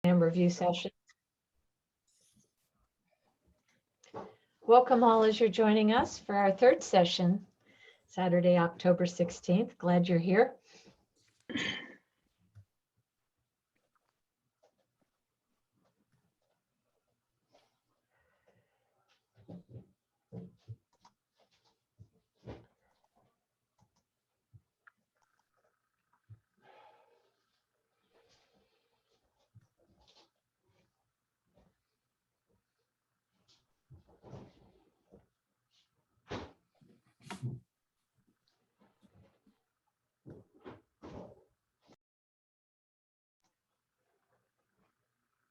Review session. Welcome all as you're joining us for our third session, Saturday, October 16th. Glad you're here.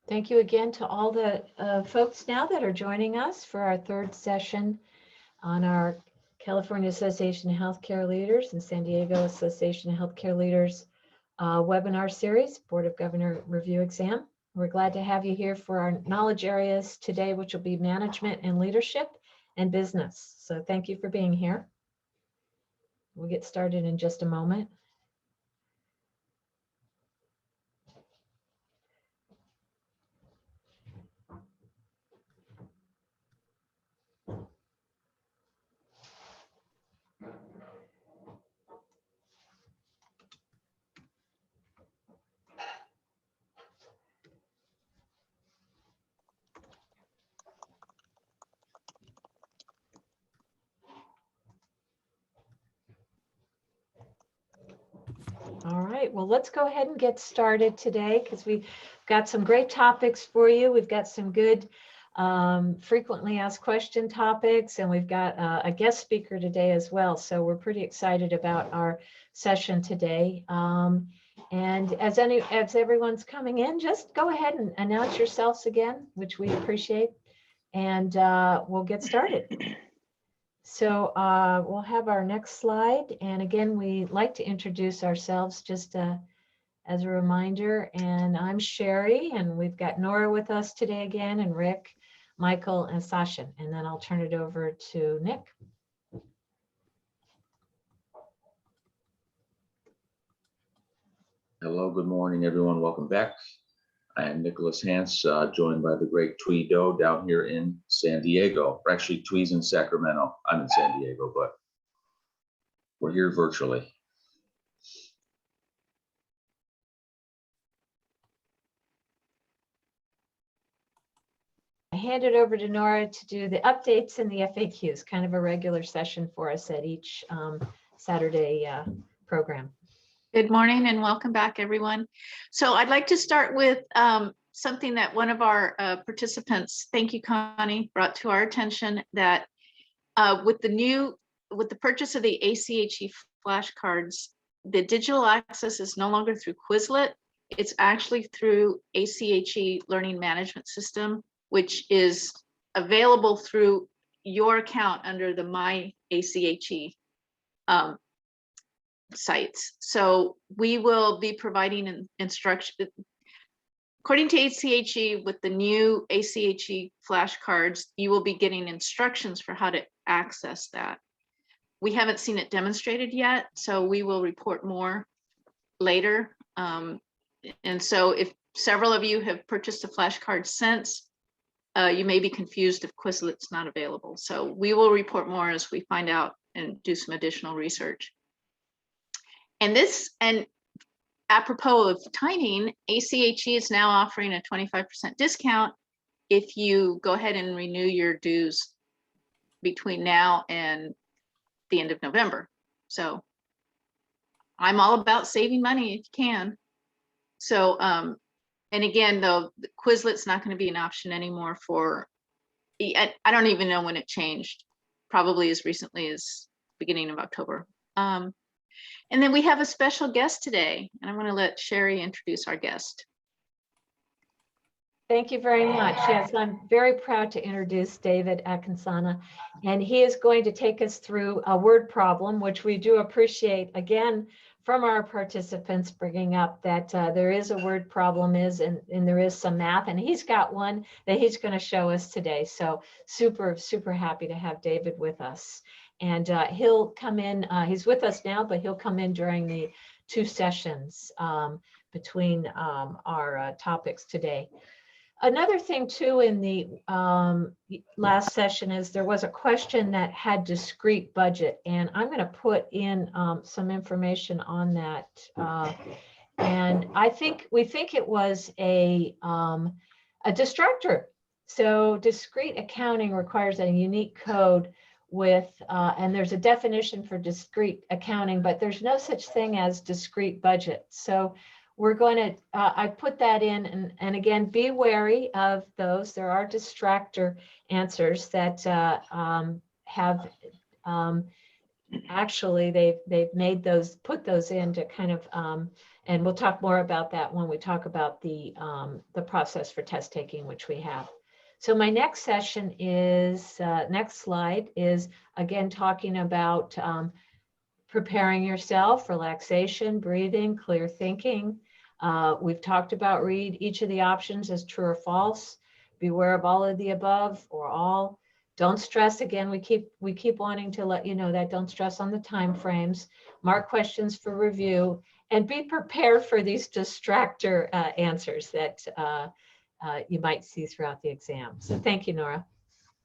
Thank you again to all the folks now that are joining us for our third session on our California Association of Healthcare Leaders and San Diego Association of Healthcare Leaders webinar series, Board of Governor Review Exam. We're glad to have you here for our knowledge areas today, which will be management and leadership and business. So thank you for being here. We'll get started in just a moment. All right, well, let's go ahead and get started today because we've got some great topics for you. We've got some good frequently asked question topics, and we've got a guest speaker today as well. So we're pretty excited about our session today. And as everyone's coming in, just go ahead and announce yourselves again, which we appreciate, and we'll get started. So we'll have our next slide. And again, we like to introduce ourselves just as a reminder. And I'm Sherry, and we've got Nora with us today again, and Rick, Michael, and Sasha. And then I'll turn it over to Nick. Hello, good morning, everyone. Welcome back. I am Nicholas Hance, joined by the great Twee Do down here in San Diego. Or actually, Twee's in Sacramento. I'm in San Diego, but we're here virtually. I hand it over to Nora to do the updates and the FAQs, kind of a regular session for us at each Saturday program. Good morning and welcome back, everyone. So I'd like to start with something that one of our participants, thank you, Connie, brought to our attention, that with the purchase of the ACHE flashcards, the digital access is no longer through Quizlet. It's actually through ACHE Learning Management System, which is available through your account under the My ACHE sites. So we will be providing instruction according to ACHE. With the new ACHE flashcards, you will be getting instructions for how to access that. We haven't seen it demonstrated yet, so we will report more later. And so if several of you have purchased a flashcard since, you may be confused if Quizlet's not available. So we will report more as we find out and do some additional research. And apropos of timing, ACHE is now offering a 25% discount if you go ahead and renew your dues between now and the end of November. So I'm all about saving money if you can. So, and again, though, the Quizlet's not going to be an option anymore for, I don't even know when it changed, probably as recently as beginning of October. And then we have a special guest today, and I'm going to let Sherry introduce our guest. Thank you very much. Yes, I'm very proud to introduce David Akinsana, and he is going to take us through a word problem, which we do appreciate, again, from our participants bringing up that there is a word problem and there is some math, and he's got one that he's going to show us today. So super, super happy to have David with us. And he'll come in, he's with us now, but he'll come in during the two sessions between our topics today. Another thing too in the last session is there was a question that had discrete budget, and I'm going to put in some information on that. And we think it was a distractor. So discrete accounting requires a unique code with, and there's a definition for discrete accounting, but there's no such thing as discrete budget. So we're going to, I put that in, and again, be wary of those. There are distractor answers that have, actually they've made those, put those in to kind of, and we'll talk more about that when we talk about the process for test taking, which we have. So my next session is, next slide is again talking about preparing yourself, relaxation, breathing, clear thinking. We've talked about read each of the options as true or false. Beware of all of the above or all. Don't stress. Again, we keep wanting to let you know that. Don't stress on the time frames. Mark questions for review, and be prepared for these distractor answers that you might see throughout the exam. So thank you, Nora.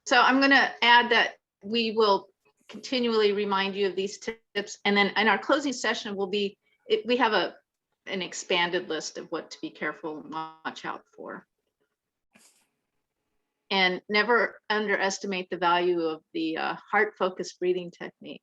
So I'm going to add that we will continually remind you of these tips, and then in our closing session will be, we have an expanded list of what to be careful and watch out for. And never underestimate the value of the heart-focused breathing technique.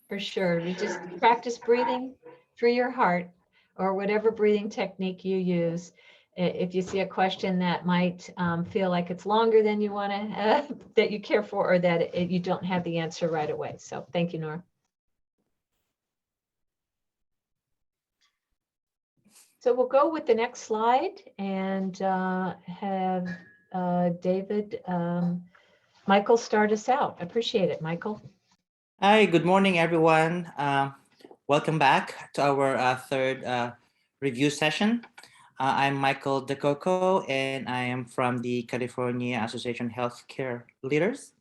For sure. You just practice breathing through your heart or whatever breathing technique you use. If you see a question that might feel like it's longer than you want to, that you care for, or that you don't have the answer right away. So thank you, Nora. So we'll go with the next slide and have David, Michael start us out. Appreciate it, Michael. Hi, good morning, everyone. Welcome back to our third review session. I'm Michael DeCoco, and I am from the California Association of Healthcare Leaders.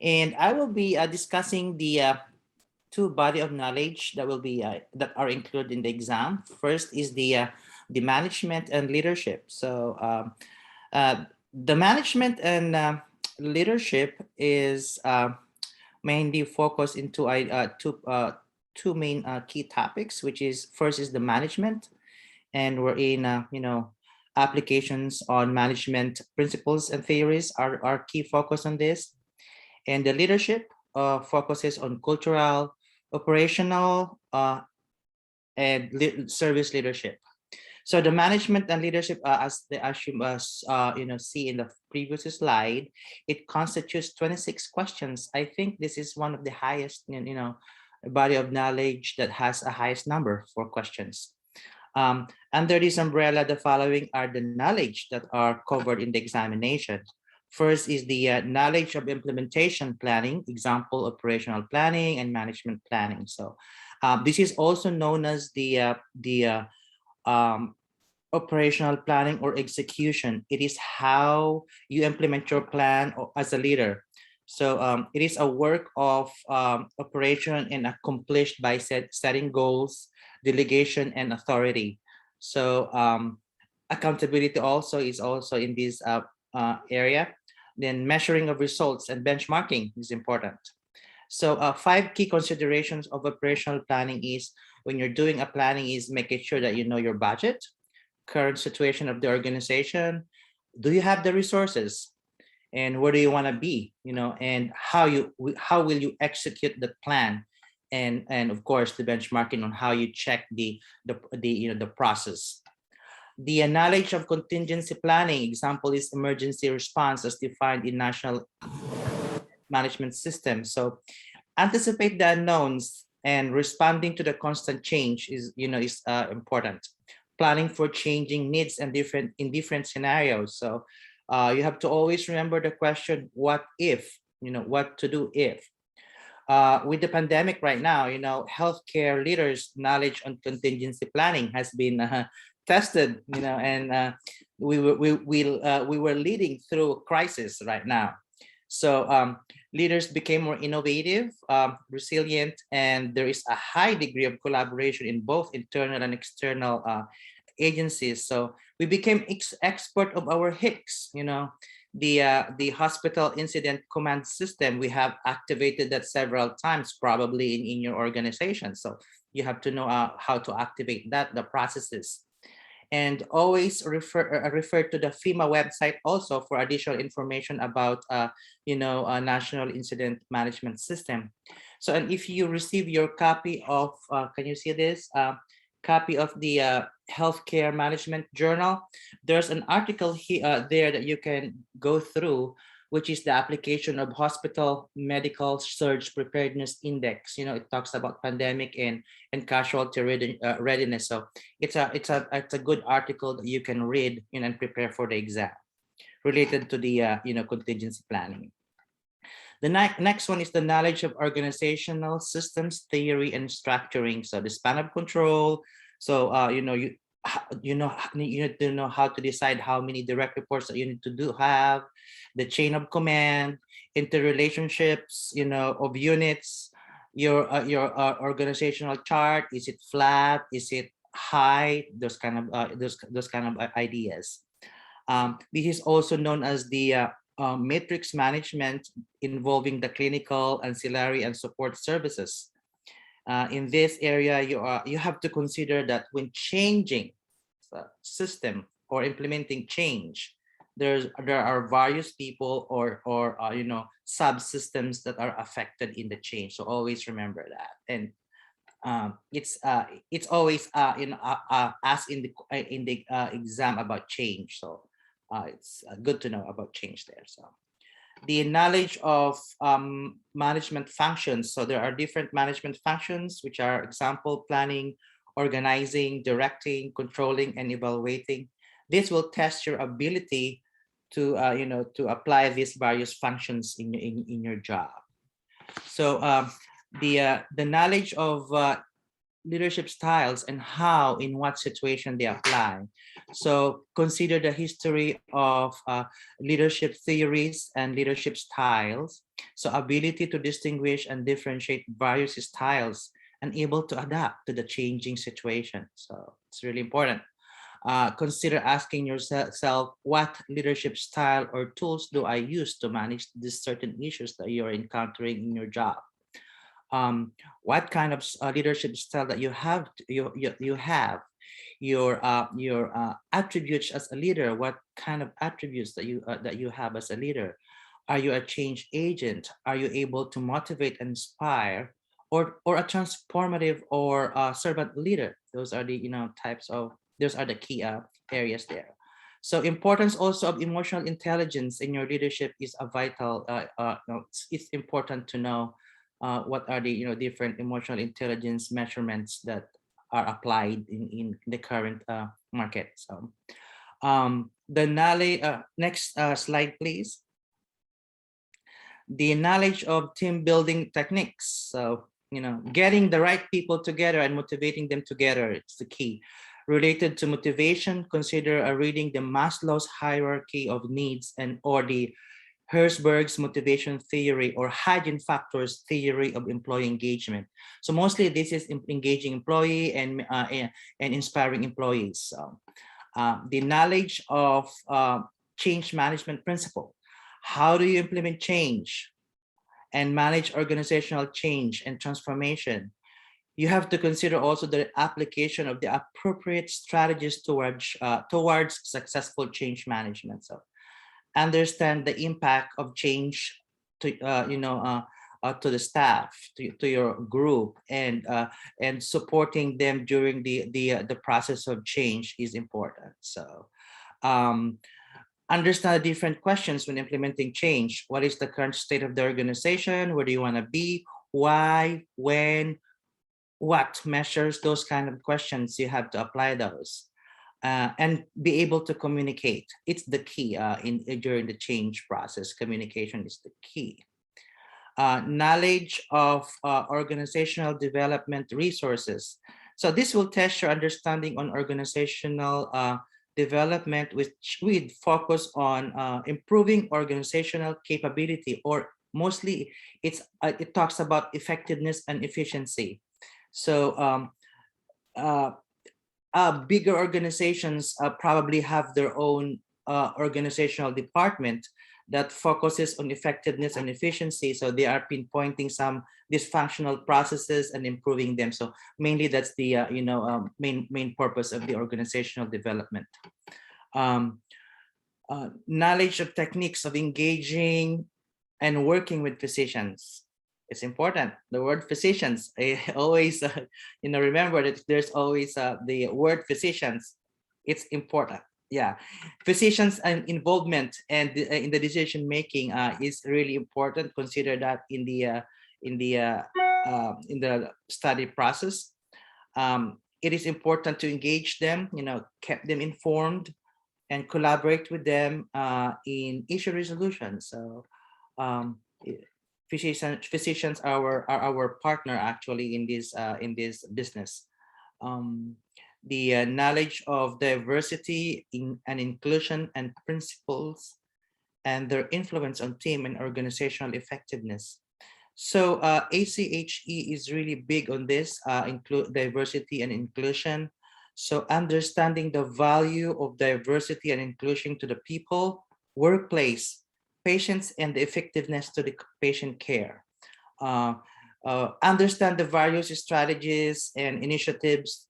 And I will be discussing the two body of knowledge that will be that are included in the exam. First is the management and leadership. So the management and leadership is mainly focused into two main key topics, which is first is the management, and we're in applications on management principles and theories are key focus on this, and the leadership focuses on cultural, operational, and service leadership. So the management and leadership, as you must see in the previous slide, it constitutes 26 questions. I think this is one of the highest, body of knowledge that has a highest number for questions. Under this umbrella, the following are the knowledge that are covered in the examination. First is the knowledge of implementation planning, example, operational planning and management planning. So this is also known as the operational planning or execution. It is how you implement your plan as a leader. So it is a work of operation and accomplished by setting goals, delegation, and authority. So accountability also is also in this area. Then measuring of results and benchmarking is important. So 5 key considerations of operational planning is when you're doing a planning is making sure that you know your budget, current situation of the organization, do you have the resources, and where do you want to be, and how will you execute the plan, and of course the benchmarking on how you check the process. The knowledge of contingency planning, example is emergency response as defined in National Management System. So anticipate the unknowns and responding to the constant change is important. Planning for changing needs and different scenarios. So you have to always remember the question, what if, what to do if. With the pandemic right now, healthcare leaders' knowledge on contingency planning has been tested, and we were leading through a crisis right now. So leaders became more innovative, resilient, and there is a high degree of collaboration in both internal and external agencies. So we became expert of our HICS, the hospital incident command system. We have activated that several times, probably in your organization. So you have to know how to activate that, the processes. And always refer to the FEMA website also for additional information about National Incident Management System. So, and if you receive your copy of, can you see this? Copy of the Healthcare Management Journal, there's an article here there that you can go through, which is the application of Hospital Medical Surge Preparedness Index. It talks about pandemic and casualty readiness. So it's a good article that you can read and prepare for the exam related to the contingency planning. The next one is the knowledge of organizational systems, theory, and structuring. So the span of control. So you need to know how to decide how many direct reports that you need to have, the chain of command, interrelationships, of units, your organizational chart. Is it flat? Is it high? Those kind of ideas. This is also known as the matrix management, involving the clinical, ancillary, and support services. In this area, you have to consider that when changing the system or implementing change, there are various people or subsystems that are affected in the change. So always remember that. And it's always asked in the exam about change. So it's good to know about change there. So the knowledge of management functions. So there are different management functions, which are example: planning, organizing, directing, controlling, and evaluating. This will test your ability to to apply these various functions in your job. So the knowledge of leadership styles and how, in what situation they apply. So consider the history of leadership theories and leadership styles. So ability to distinguish and differentiate various styles and able to adapt to the changing situation. So it's really important. Consider asking yourself, what leadership style or tools do I use to manage these certain issues that you're encountering in your job? What kind of leadership style that you have? You have your attributes as a leader. What kind of attributes that you have as a leader? Are you a change agent? Are you able to motivate and inspire, or a transformative or servant leader? Those are the types of. Those are the key areas there. So importance also of emotional intelligence in your leadership is a vital. It's important to know what are the different emotional intelligence measurements that are applied in the current market. So the knowledge. Next slide, please. The knowledge of team building techniques. So getting the right people together and motivating them together. It's the key. Related to motivation, consider reading the Maslow's hierarchy of needs or the Herzberg's motivation theory or hygiene factors theory of employee engagement. So mostly this is engaging employee and inspiring employees. So, the knowledge of change management principle. How do you implement change and manage organizational change and transformation? You have to consider also the application of the appropriate strategies towards successful change management. So understand the impact of change to to the staff, to your group, and supporting them during the process of change is important. So understand the different questions when implementing change. What is the current state of the organization? Where do you want to be? Why? When? What measures? Those kind of questions, you have to apply those and be able to communicate. It's the key during the change process. Communication is the key. Knowledge of organizational development resources. So this will test your understanding on organizational development, which would focus on improving organizational capability, or mostly it talks about effectiveness and efficiency. So bigger organizations probably have their own organizational department that focuses on effectiveness and efficiency. So they are pinpointing some dysfunctional processes and improving them. So mainly that's the main purpose of the organizational development. Knowledge of techniques of engaging and working with physicians. It's important. The word physicians, I always remember that there's always the word physicians. It's important. Yeah, physicians and involvement and in the decision making is really important. Consider that in the study process. It is important to engage them, keep them informed, and collaborate with them in issue resolution. So physicians are our partner actually in this business. The knowledge of diversity and inclusion and principles and their influence on team and organizational effectiveness. So ACHE is really big on this, include diversity and inclusion. So understanding the value of diversity and inclusion to the people, workplace, patients, and the effectiveness to the patient care. Understand the various strategies and initiatives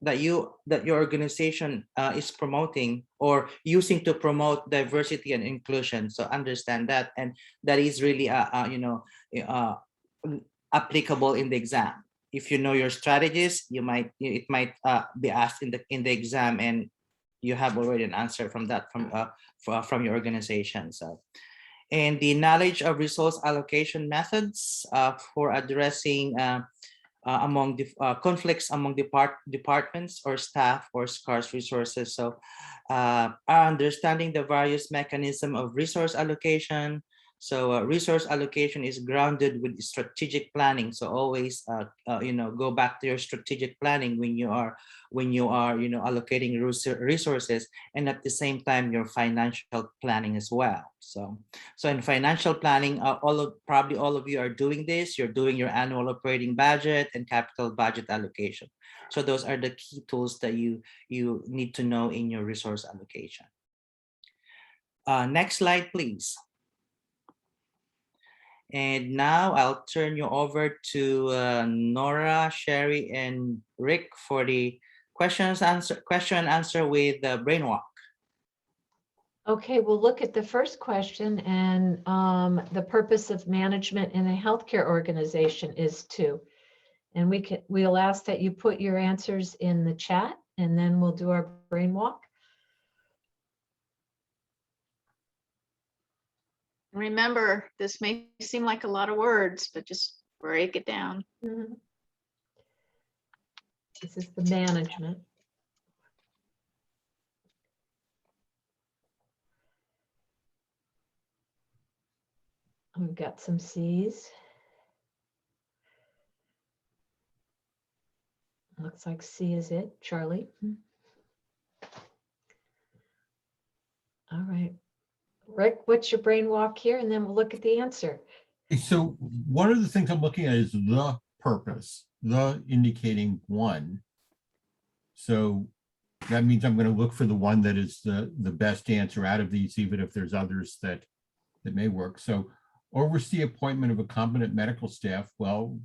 that your organization is promoting or using to promote diversity and inclusion. So understand that, and that is really applicable in the exam. If you know your strategies, it might be asked in the exam, and you have already an answer from that from your organization. So, and the knowledge of resource allocation methods for addressing among the conflicts among departments or staff or scarce resources. So understanding the various mechanism of resource allocation. So resource allocation is grounded with strategic planning. So always go back to your strategic planning when you are allocating resources, and at the same time your financial planning as well. So in financial planning, probably all of you are doing this. You're doing your annual operating budget and capital budget allocation. So those are the key tools that you need to know in your resource allocation. Next slide, please. And now I'll turn you over to Nora, Sherry, and Rick for the question and answer with the brainwalk. Okay, we'll look at the first question, and the purpose of management in a healthcare organization is to, and we'll ask that you put your answers in the chat, and then we'll do our brainwalk. Remember, this may seem like a lot of words, but just break it down. Mm-hmm. This is the management. We've got some C's. Looks like C is it, Charlie. All right. Rick, what's your brainwalk here? And then we'll look at the answer. So one of the things I'm looking at is the purpose, the indicating one. So that means I'm going to look for the one that is the best answer out of these, even if there's others that may work. So oversee appointment of a competent medical staff. Well,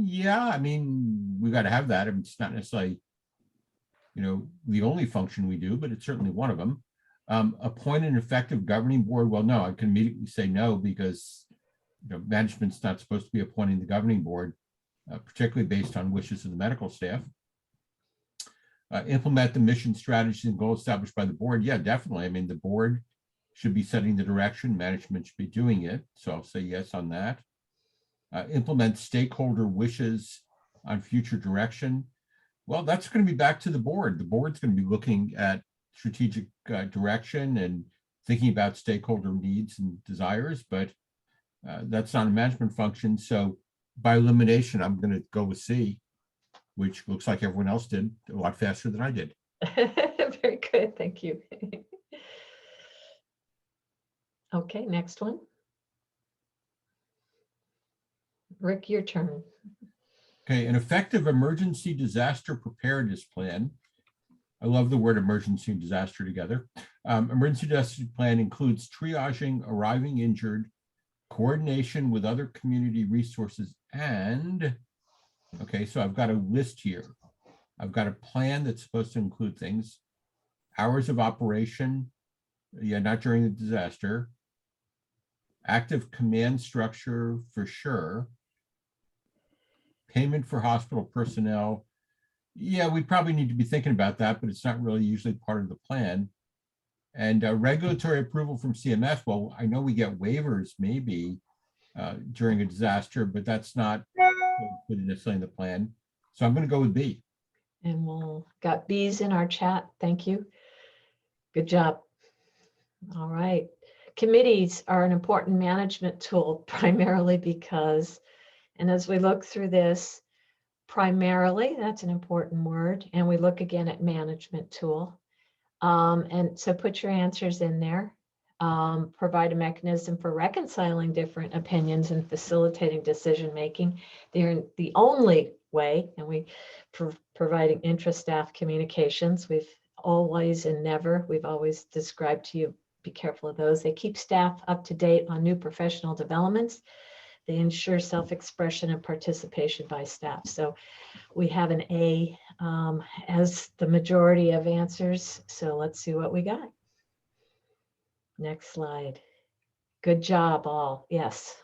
yeah, I mean, we got to have that. I mean, it's not necessarily, the only function we do, but it's certainly one of them. Appoint an effective governing board. Well, no, I can immediately say no, because management's not supposed to be appointing the governing board, particularly based on wishes of the medical staff. Implement the mission, strategies, and goals established by the board. Yeah, definitely. I mean, the board should be setting the direction, management should be doing it. So I'll say yes on that. Implement stakeholder wishes on future direction. Well, that's going to be back to the board. The board's going to be looking at strategic direction and thinking about stakeholder needs and desires, but that's not a management function. So by elimination, I'm going to go with C, which looks like everyone else did a lot faster than I did. Very good, thank you. Okay, next one. Rick, your turn. Okay, an effective emergency disaster preparedness plan. I love the word emergency and disaster together. Emergency disaster plan includes triaging arriving injured, coordination with other community resources, and, okay, so I've got a list here. I've got a plan that's supposed to include things, hours of operation, yeah, not during the disaster, active command structure for sure, payment for hospital personnel. Yeah, we probably need to be thinking about that, but it's not really usually part of the plan. And regulatory approval from CMS. Well, I know we get waivers maybe during a disaster, but that's not necessarily in the plan. So I'm going to go with B. And we'll got B's in our chat. Thank you. Good job. All right. Committees are an important management tool primarily because, and as we look through this, primarily, that's an important word. And we look again at management tool. And so put your answers in there. Provide a mechanism for reconciling different opinions and facilitating decision-making. They're the only way, and we providing intra-staff communications. We've always and never, we've always described to you, be careful of those. They keep staff up to date on new professional developments. They ensure self-expression and participation by staff. So we have an A as the majority of answers. So let's see what we got. Next slide. Good job, all. Yes.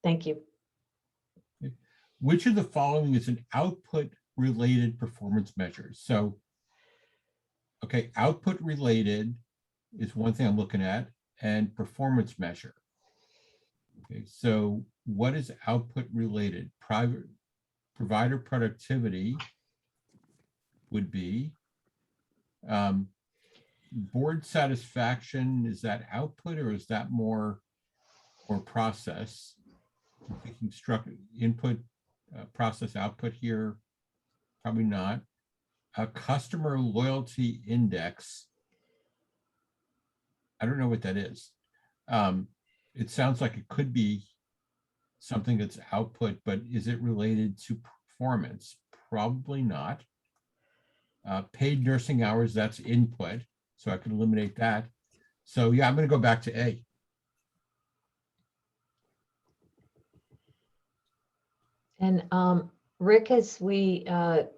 Thank you. Which of the following is an output related performance measure? So, okay, output related is one thing I'm looking at, and performance measure. Okay, so what is output related? Provider productivity would be board satisfaction. Is that output or is that more or process? I'm thinking input, process, output here. Probably not. A customer loyalty index. I don't know what that is. It sounds like it could be something that's output, but is it related to performance? Probably not. Paid nursing hours, that's input, so I can eliminate that. So yeah, I'm going to go back to A. And Rick, as we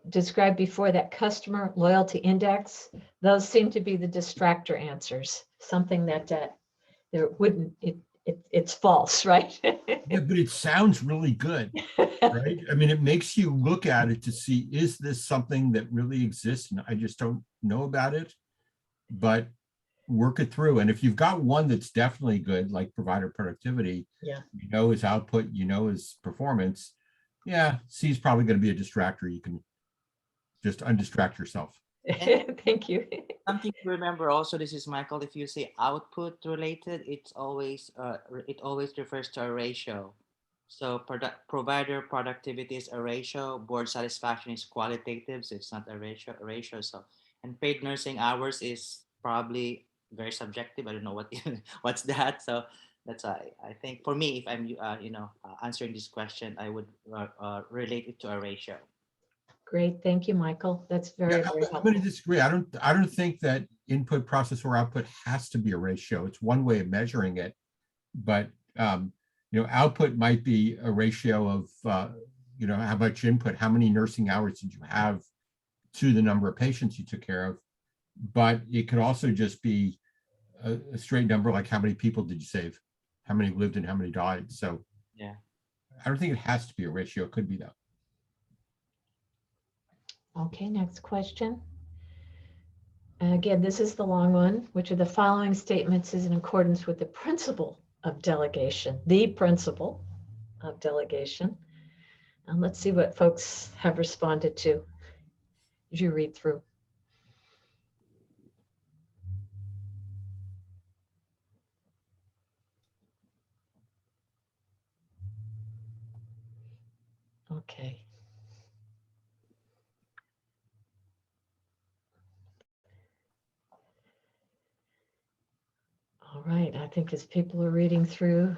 described before, that customer loyalty index, those seem to be the distractor answers, something that there wouldn't, it's false, right? Yeah, but it sounds really good, right? I mean, it makes you look at it to see, is this something that really exists and I just don't know about it? But work it through. And if you've got one that's definitely good, like provider productivity, Yeah. you know his output, you know his performance, yeah, C is probably going to be a distractor. You can just undistract yourself. Thank you. Something to remember also, this is Michael, if you say output related, it always refers to a ratio. So provider productivity is a ratio, board satisfaction is qualitative, so it's not a ratio. So, and paid nursing hours is probably very subjective. I don't know what what's that. So that's why I think for me, if I'm answering this question, I would relate it to a ratio. Great, thank you, Michael. That's very, Yeah, very I'm helpful. going to disagree. I don't think that input, process, or output has to be a ratio. It's one way of measuring it, but output might be a ratio of how much input, how many nursing hours did you have to the number of patients you took care of. But it could also just be a straight number, like how many people did you save, how many lived and how many died. So yeah, I don't think it has to be a ratio. It could be though. Okay, next question. Again, this is the long one. Which of the following statements is in accordance with the principle of delegation? The principle of delegation. And let's see what folks have responded to as you read through. Okay. All right, I think as people are reading through,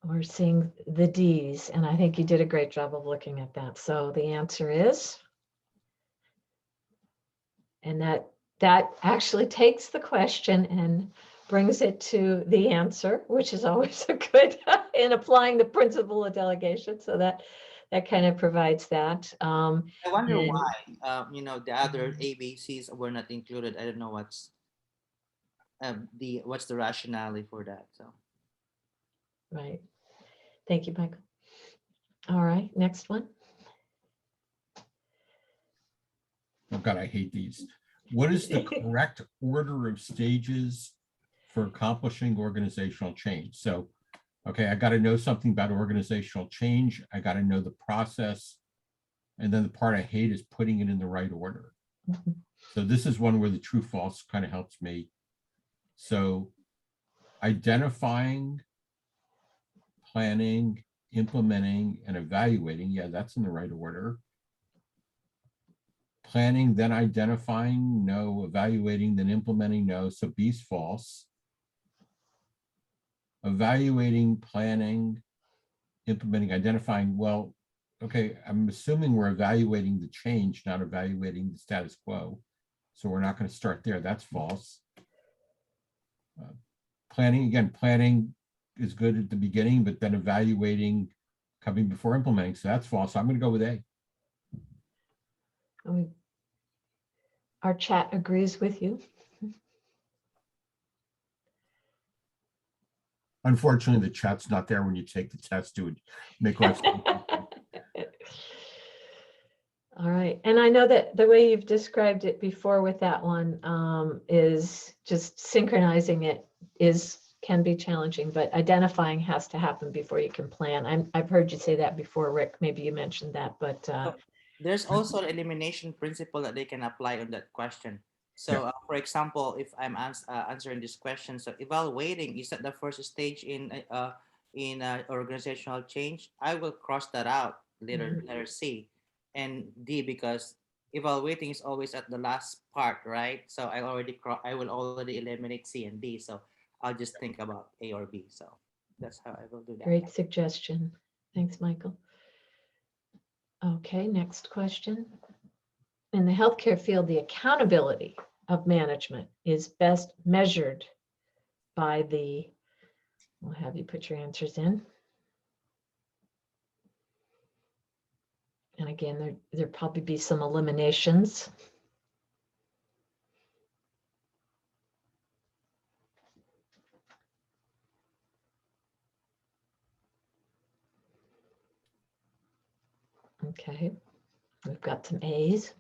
we're seeing the Ds, and I think you did a great job of looking at that. So the answer is, and that actually takes the question and brings it to the answer, which is always a good in applying the principle of delegation. So that kind of provides that. I wonder and- why, the other ABCs were not included. I don't know what's the rationale for that. So Right. Thank you, Michael. All right, next one. Oh God, I hate these. What is the correct order of stages for accomplishing organizational change? So, okay, I got to know something about organizational change. I got to know the process. And then the part I hate is putting it in the right order. Mhm. So this is one where the true false kind of helps me. So identifying, planning, implementing, and evaluating. Yeah, that's in the right order. Planning, then identifying, no. Evaluating, then implementing, no. So B's false. Evaluating, planning, implementing, identifying. Well, okay, I'm assuming we're evaluating the change, not evaluating the status quo. So we're not going to start there. That's false. Planning, again, planning is good at the beginning, but then evaluating coming before implementing. So that's false. So I'm going to go with A. Our chat agrees with you. Unfortunately, the chat's not there when you take the test to make life. All right, and I know that the way you've described it before with that one is just synchronizing it can be challenging, but identifying has to happen before you can plan. I've heard you say that before, Rick. Maybe you mentioned that, but there's also an elimination principle that they can apply on that question. So, for example, if I'm answering this question, so evaluating is at the first stage in organizational change. I will cross that out, letter C, and D, because evaluating is always at the last part, right? So I will already eliminate C and D. So I'll just think about A or B. So that's how I will do that. great suggestion. Thanks, Michael. Okay, next question. In the healthcare field, the accountability of management is best measured by we'll have you put your answers in. And again, there'll probably be some eliminations. Okay, we've got some A's.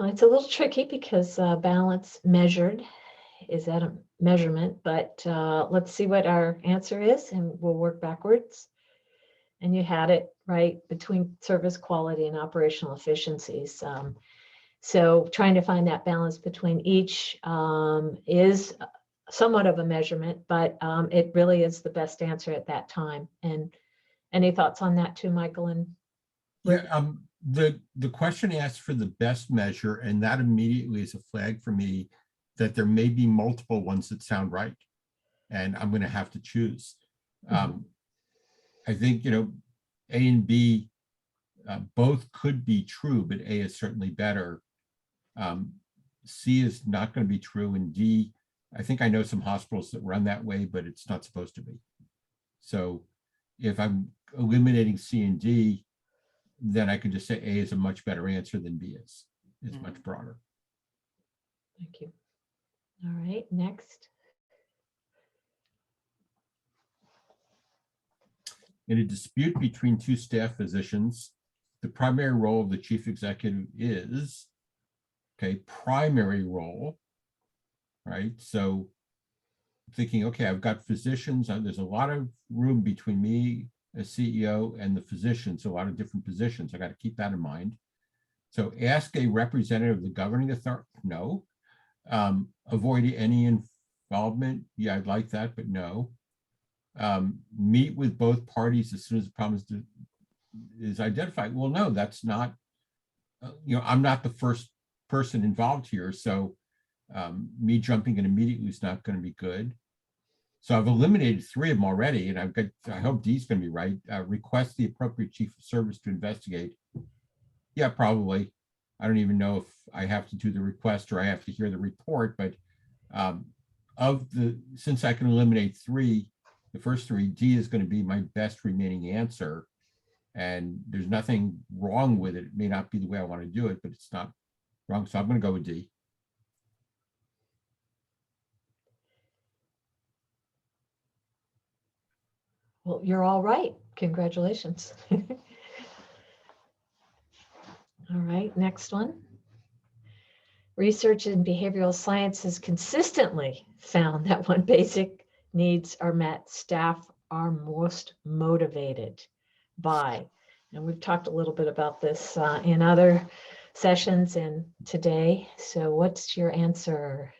It's a little tricky because balance measured is at a measurement, but let's see what our answer is and we'll work backwards. And you had it right between service quality and operational efficiencies. So trying to find that balance between each is somewhat of a measurement, but it really is the best answer at that time. And any thoughts on that too, Michael? And Yeah, the question asks for the best measure, and that immediately is a flag for me that there may be multiple ones that sound right, and I'm going to have to choose. I think, A and B both could be true, but A is certainly better. C is not going to be true, and D, I think I know some hospitals that run that way, but it's not supposed to be. So if I'm eliminating C and D, then I could just say A is a much better answer than B is. It's much broader. thank you. All right, next. In a dispute between two staff physicians, the primary role of the chief executive is, primary role, right? So thinking, okay, I've got physicians, there's a lot of room between me as CEO and the physicians, a lot of different positions. I got to keep that in mind. So ask a representative of the governing authority, no. Avoid any involvement, yeah, I'd like that, but no. Meet with both parties as soon as the problem is is identified. Well, no, that's not, I'm not the first person involved here. So me jumping in immediately is not going to be good. So I've eliminated 3 of them already, and I hope D's going to be right. Request the appropriate chief of service to investigate. Yeah, probably. I don't even know if I have to do the request or I have to hear the report, but since I can eliminate 3, the first 3, D is going to be my best remaining answer. And there's nothing wrong with it. It may not be the way I want to do it, but it's not wrong. So I'm going to go with D. Well, you're all right. Congratulations. All right, next one. Research in behavioral science has consistently found that when basic needs are met, staff are most motivated by, and we've talked a little bit about this in other sessions and today. So what's your answer?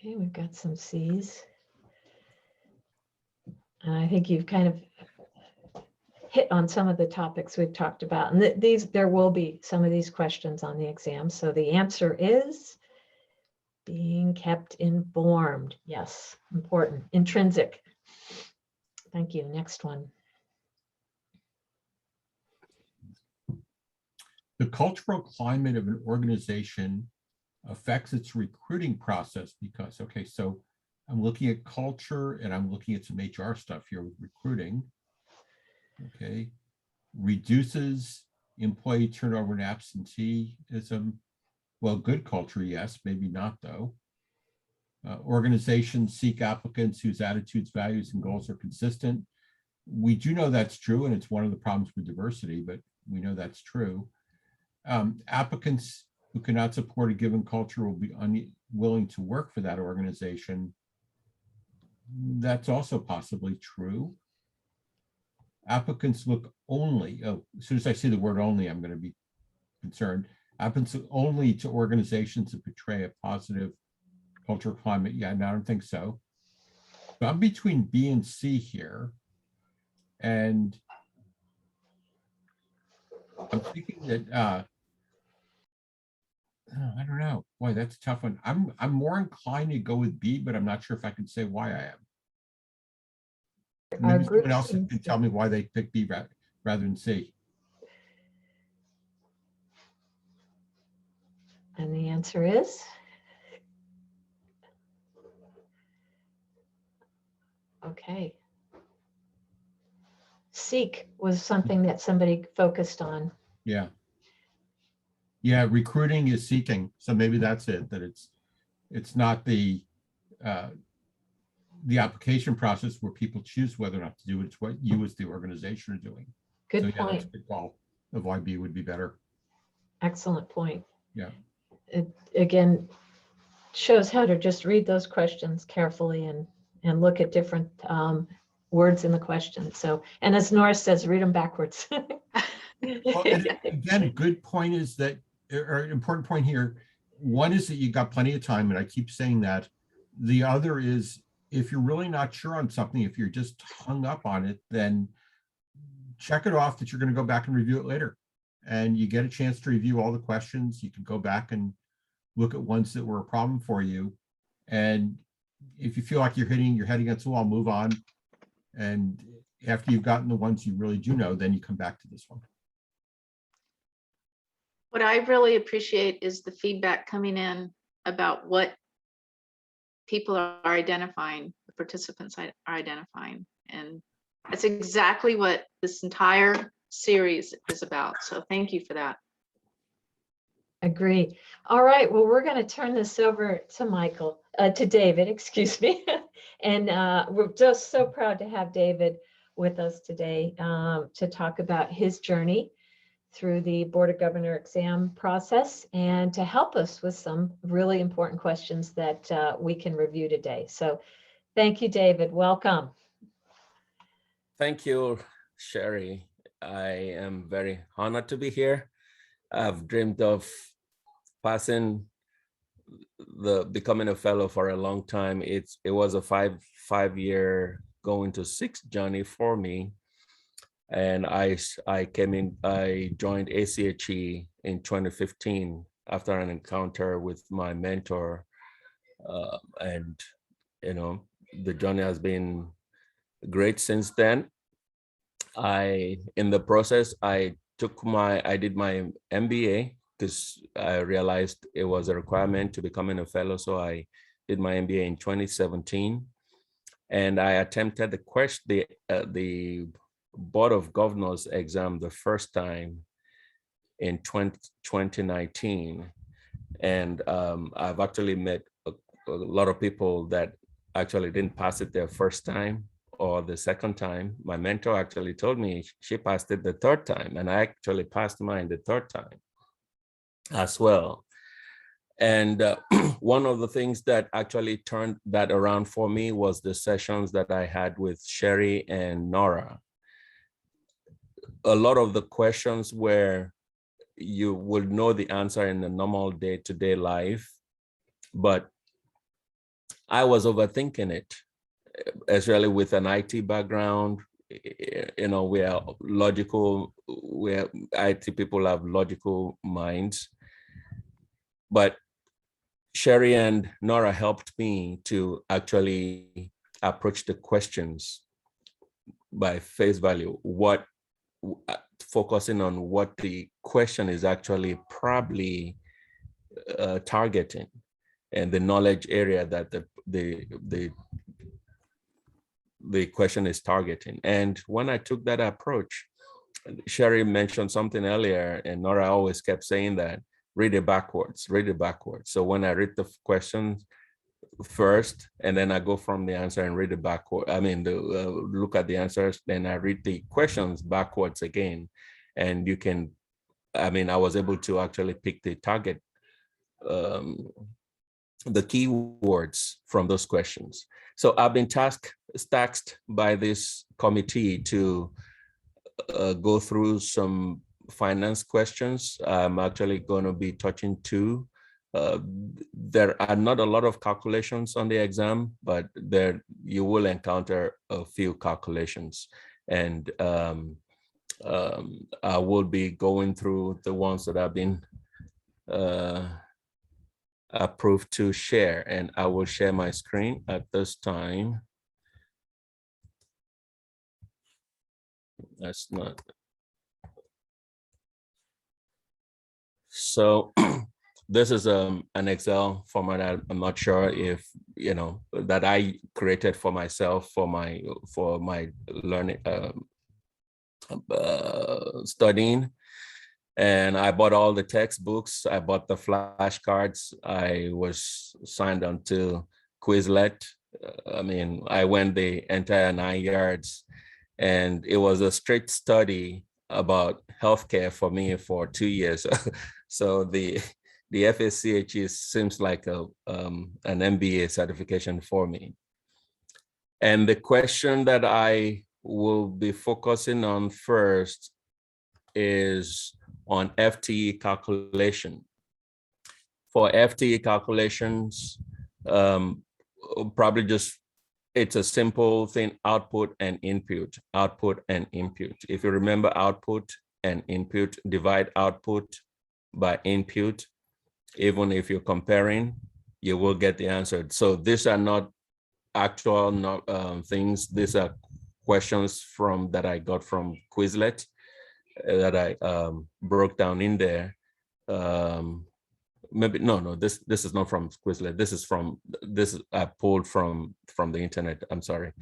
Okay, we've got some C's. And I think you've kind of hit on some of the topics we've talked about. And there will be some of these questions on the exam. So the answer is being kept informed. Yes, important. Intrinsic. Thank you. Next one. The cultural climate of an organization affects its recruiting process because, okay, so I'm looking at culture and I'm looking at some HR stuff here with recruiting. Okay, reduces employee turnover and absenteeism. Well, good culture, yes, maybe not though. Organizations seek applicants whose attitudes, values, and goals are consistent. We do know that's true, and it's one of the problems with diversity, but we know that's true. Applicants who cannot support a given culture will be unwilling to work for that organization. That's also possibly true. Applicants look only, as soon as I see the word only, I'm going to be concerned. Applicants look only to organizations that portray a positive cultural climate. Yeah, no, I don't think so. So I'm between B and C here. And I'm thinking that, I don't know. Boy, that's a tough one. I'm more inclined to go with B, but I'm not sure if I can say why I am. Maybe someone else can tell me why they picked B rather than C. And the answer is? Okay. Seek was something that somebody focused on. Yeah. Yeah, recruiting is seeking. So maybe that's it, that it's not the application process where people choose whether or not to do it. It's what you as the organization are doing. Good so, yeah, point. that's a good call of why B would be better. Excellent point. Yeah. It again shows how to just read those questions carefully and look at different words in the question. So, and as Norris says, read them backwards. Well, and again, a good point is that, or an important point here, one is that you got plenty of time, and I keep saying that. The other is, if you're really not sure on something, if you're just hung up on it, then check it off that you're going to go back and review it later. And you get a chance to review all the questions. You can go back and look at ones that were a problem for you. And if you feel like you're hitting your head against the wall, move on. And after you've gotten the ones you really do know, then you come back to this one. What I really appreciate is the feedback coming in about what people are identifying, the participants are identifying. And that's exactly what this entire series is about. So thank you for that. Agree. All right. Well, we're going to turn this over to David, excuse me. And we're just so proud to have David with us today to talk about his journey through the Board of Governor exam process and to help us with some really important questions that we can review today. So thank you, David. Welcome. Thank you, Sherry. I am very honored to be here. I've dreamed of becoming a fellow for a long time. It was a five-year going to 6 journey for me. And I joined ACHE in 2015 after an encounter with my mentor. And, the journey has been great since then. In the process, I did my MBA because I realized it was a requirement to becoming a fellow. So I did my MBA in 2017, and I attempted the Board of Governors exam the first time in 2019. And I've actually met a lot of people that actually didn't pass it their first time or the second time. My mentor actually told me she passed it the third time, and I actually passed mine the third time as well. And one of the things that actually turned that around for me was the sessions that I had with Sherry and Nora. A lot of the questions where you will know the answer in the normal day-to-day life, but I was overthinking it, especially with an IT background. Where IT people have logical minds. But Sherry and Nora helped me to actually approach the questions by face value, focusing on what the question is actually probably targeting, and the knowledge area that the question is targeting. And when I took that approach, Sherry mentioned something earlier, and Nora always kept saying that, read it backwards. So when I read the questions first, and then I go from the answer and read it backward, look at the answers, then I read the questions backwards again. And I was able to actually pick the target, the key words from those questions. So I've been tasked by this committee to go through some finance questions. I'm actually going to be touching two. There are not a lot of calculations on the exam, but there you will encounter a few calculations. And I will be going through the ones that have been approved to share, and I will share my screen at this time. That's not. So this is an Excel format. I'm not sure if that I created for myself for my learning studying. And I bought all the textbooks. I bought the flashcards. I was signed on to Quizlet. I went the entire 9 yards, and it was a straight study about healthcare for me for 2 years. So the FACHE seems like an MBA certification for me. And the question that I will be focusing on first is on FTE calculation. For FTE calculations, probably it's a simple thing, output and input. If you remember output and input, divide output by input. Even if you're comparing, you will get the answer. So these are not actual things. These are questions that I got from Quizlet that I broke down in there. This is not from Quizlet. This I pulled from the internet. I'm sorry.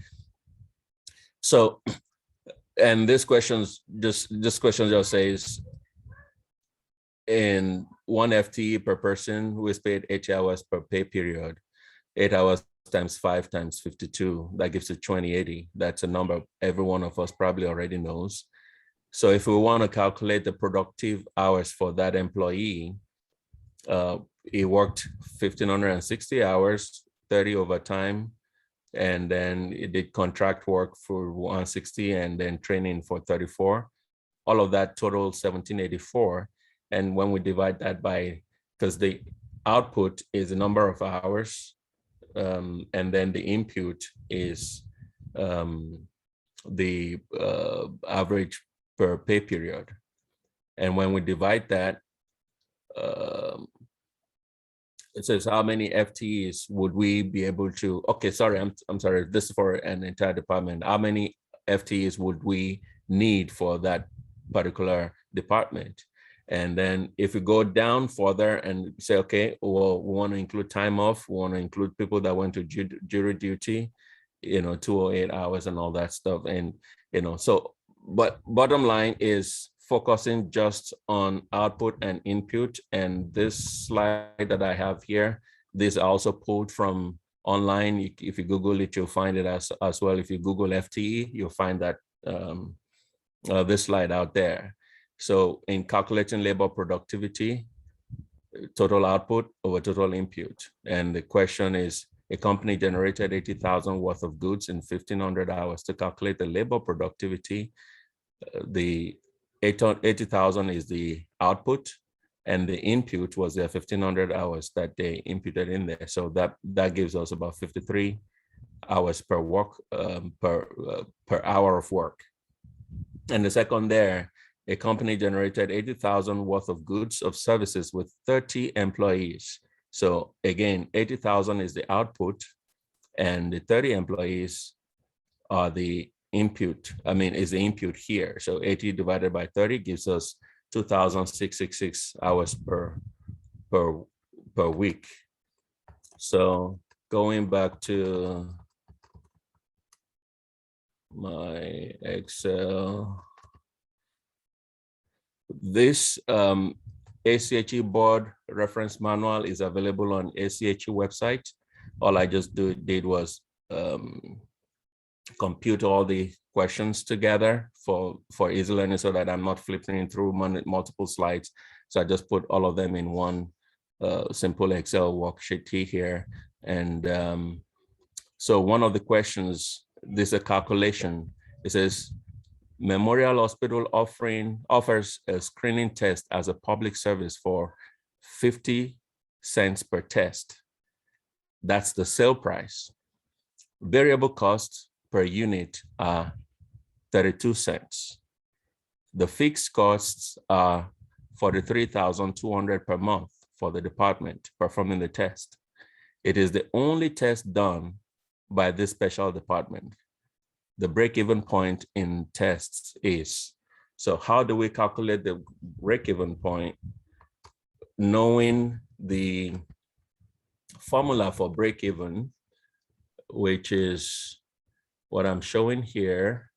So, and this question just says, in 1 FTE per person who is paid 8 hours per pay period, 8 hours times 5 times 52, that gives you 2080. That's a number every one of us probably already knows. So if we want to calculate the productive hours for that employee, he worked 1,560 hours, 30 overtime, and then it did contract work for 160, and then training for 34. All of that total 1784. And when we divide that by, because the output is the number of hours, and then the input is the average per pay period. And when we divide that, it says how many FTEs would we be able to, okay, sorry, I'm sorry, this is for an entire department. How many FTEs would we need for that particular department? And then if we go down further and say, okay, well, we want to include time off, we want to include people that went to jury duty, 208 hours and all that stuff. And, so, but bottom line is focusing just on output and input. And this slide that I have here, this is also pulled from online. If you Google it, you'll find it as well. If you Google FTE, you'll find that this slide out there. So in calculating labor productivity, total output over total input. And the question is, a company generated 80,000 worth of goods in 1,500 hours. To calculate the labor productivity, the 80,000 is the output, and the input was their 1,500 hours that they imputed in there. So that gives us about 53 hours per work, per hour of work. And the second there, a company generated 80,000 worth of goods of services with 30 employees. So again, 80,000 is the output, and the 30 employees are the input. Is the input here. So 80 divided by 30 gives us 2,666 hours per week. So going back to my Excel, this ACHE board reference manual is available on ACHE website. All I just did was compute all the questions together for easy learning, so that I'm not flipping through multiple slides. So I just put all of them in one simple Excel worksheet here. And so one of the questions, this is a calculation. It says, Memorial Hospital offers a screening test as a public service for 50 cents per test. That's the sale price. Variable costs per unit are 32 cents. The fixed costs are 43,200 per month for the department performing the test. It is the only test done by this special department. The break-even point in tests is, so how do we calculate the break-even point? Knowing the formula for break-even, which is what I'm showing here.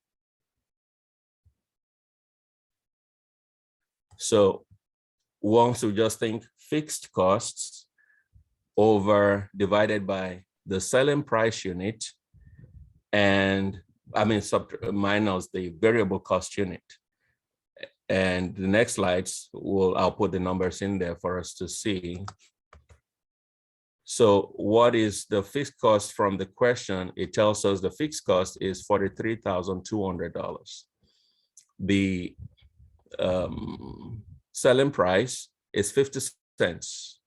So once we just think fixed costs divided by the selling price unit, and minus the variable cost unit. And the next slides, I'll put the numbers in there for us to see. So what is the fixed cost from the question? It tells us the fixed cost is $43,200. The selling price is 50 cents.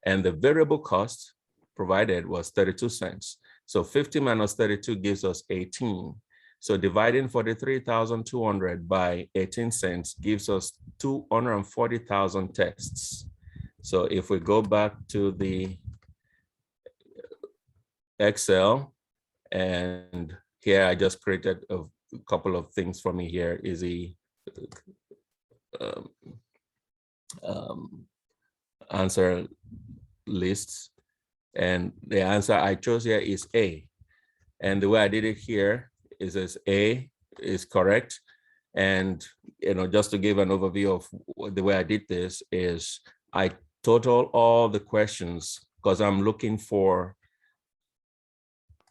And the variable cost provided was 32 cents. So 50 minus 32 gives us 18. So dividing 43,200 by 18 cents gives us 240,000 tests. So if we go back to the Excel, and here I just created a couple of things for me here is the answer lists. And the answer I chose here is A. And the way I did it here is as A is correct. And just to give an overview of the way I did this is I total all the questions because I'm looking for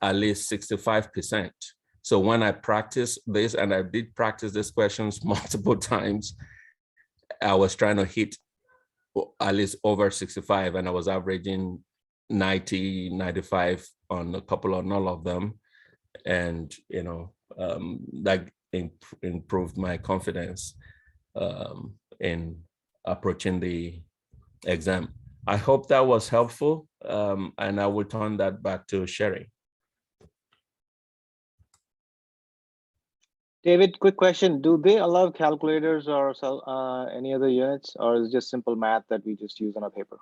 at least 65%. So when I practice this, and I did practice these questions multiple times, I was trying to hit at least over 65, and I was averaging 90, 95 on a couple on all of them. And, that improved my confidence in approaching the exam. I hope that was helpful. And I will turn that back to Sherry. David, quick question. Do they allow calculators or any other units, or is it just simple math that we just use on a paper?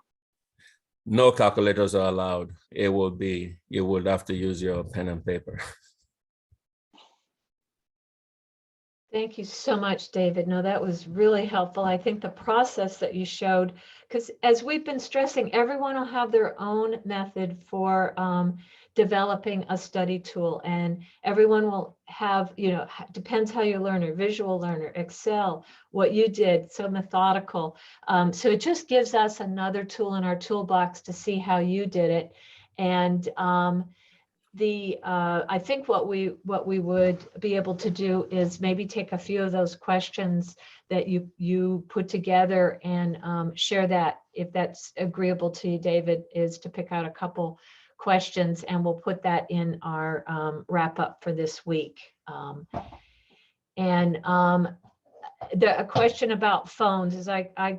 No calculators are allowed. It will be, you would have to use your pen and paper. Thank you so much, David. No, that was really helpful. I think the process that you showed, because as we've been stressing, everyone will have their own method for developing a study tool, and everyone will have, depends how you learner, visual learner, Excel, what you did, so methodical. So it just gives us another tool in our toolbox to see how you did it. And I think what we would be able to do is maybe take a few of those questions that you put together and share that, if that's agreeable to you, David, is to pick out a couple questions, and we'll put that in our wrap up for this week. A question about phones is I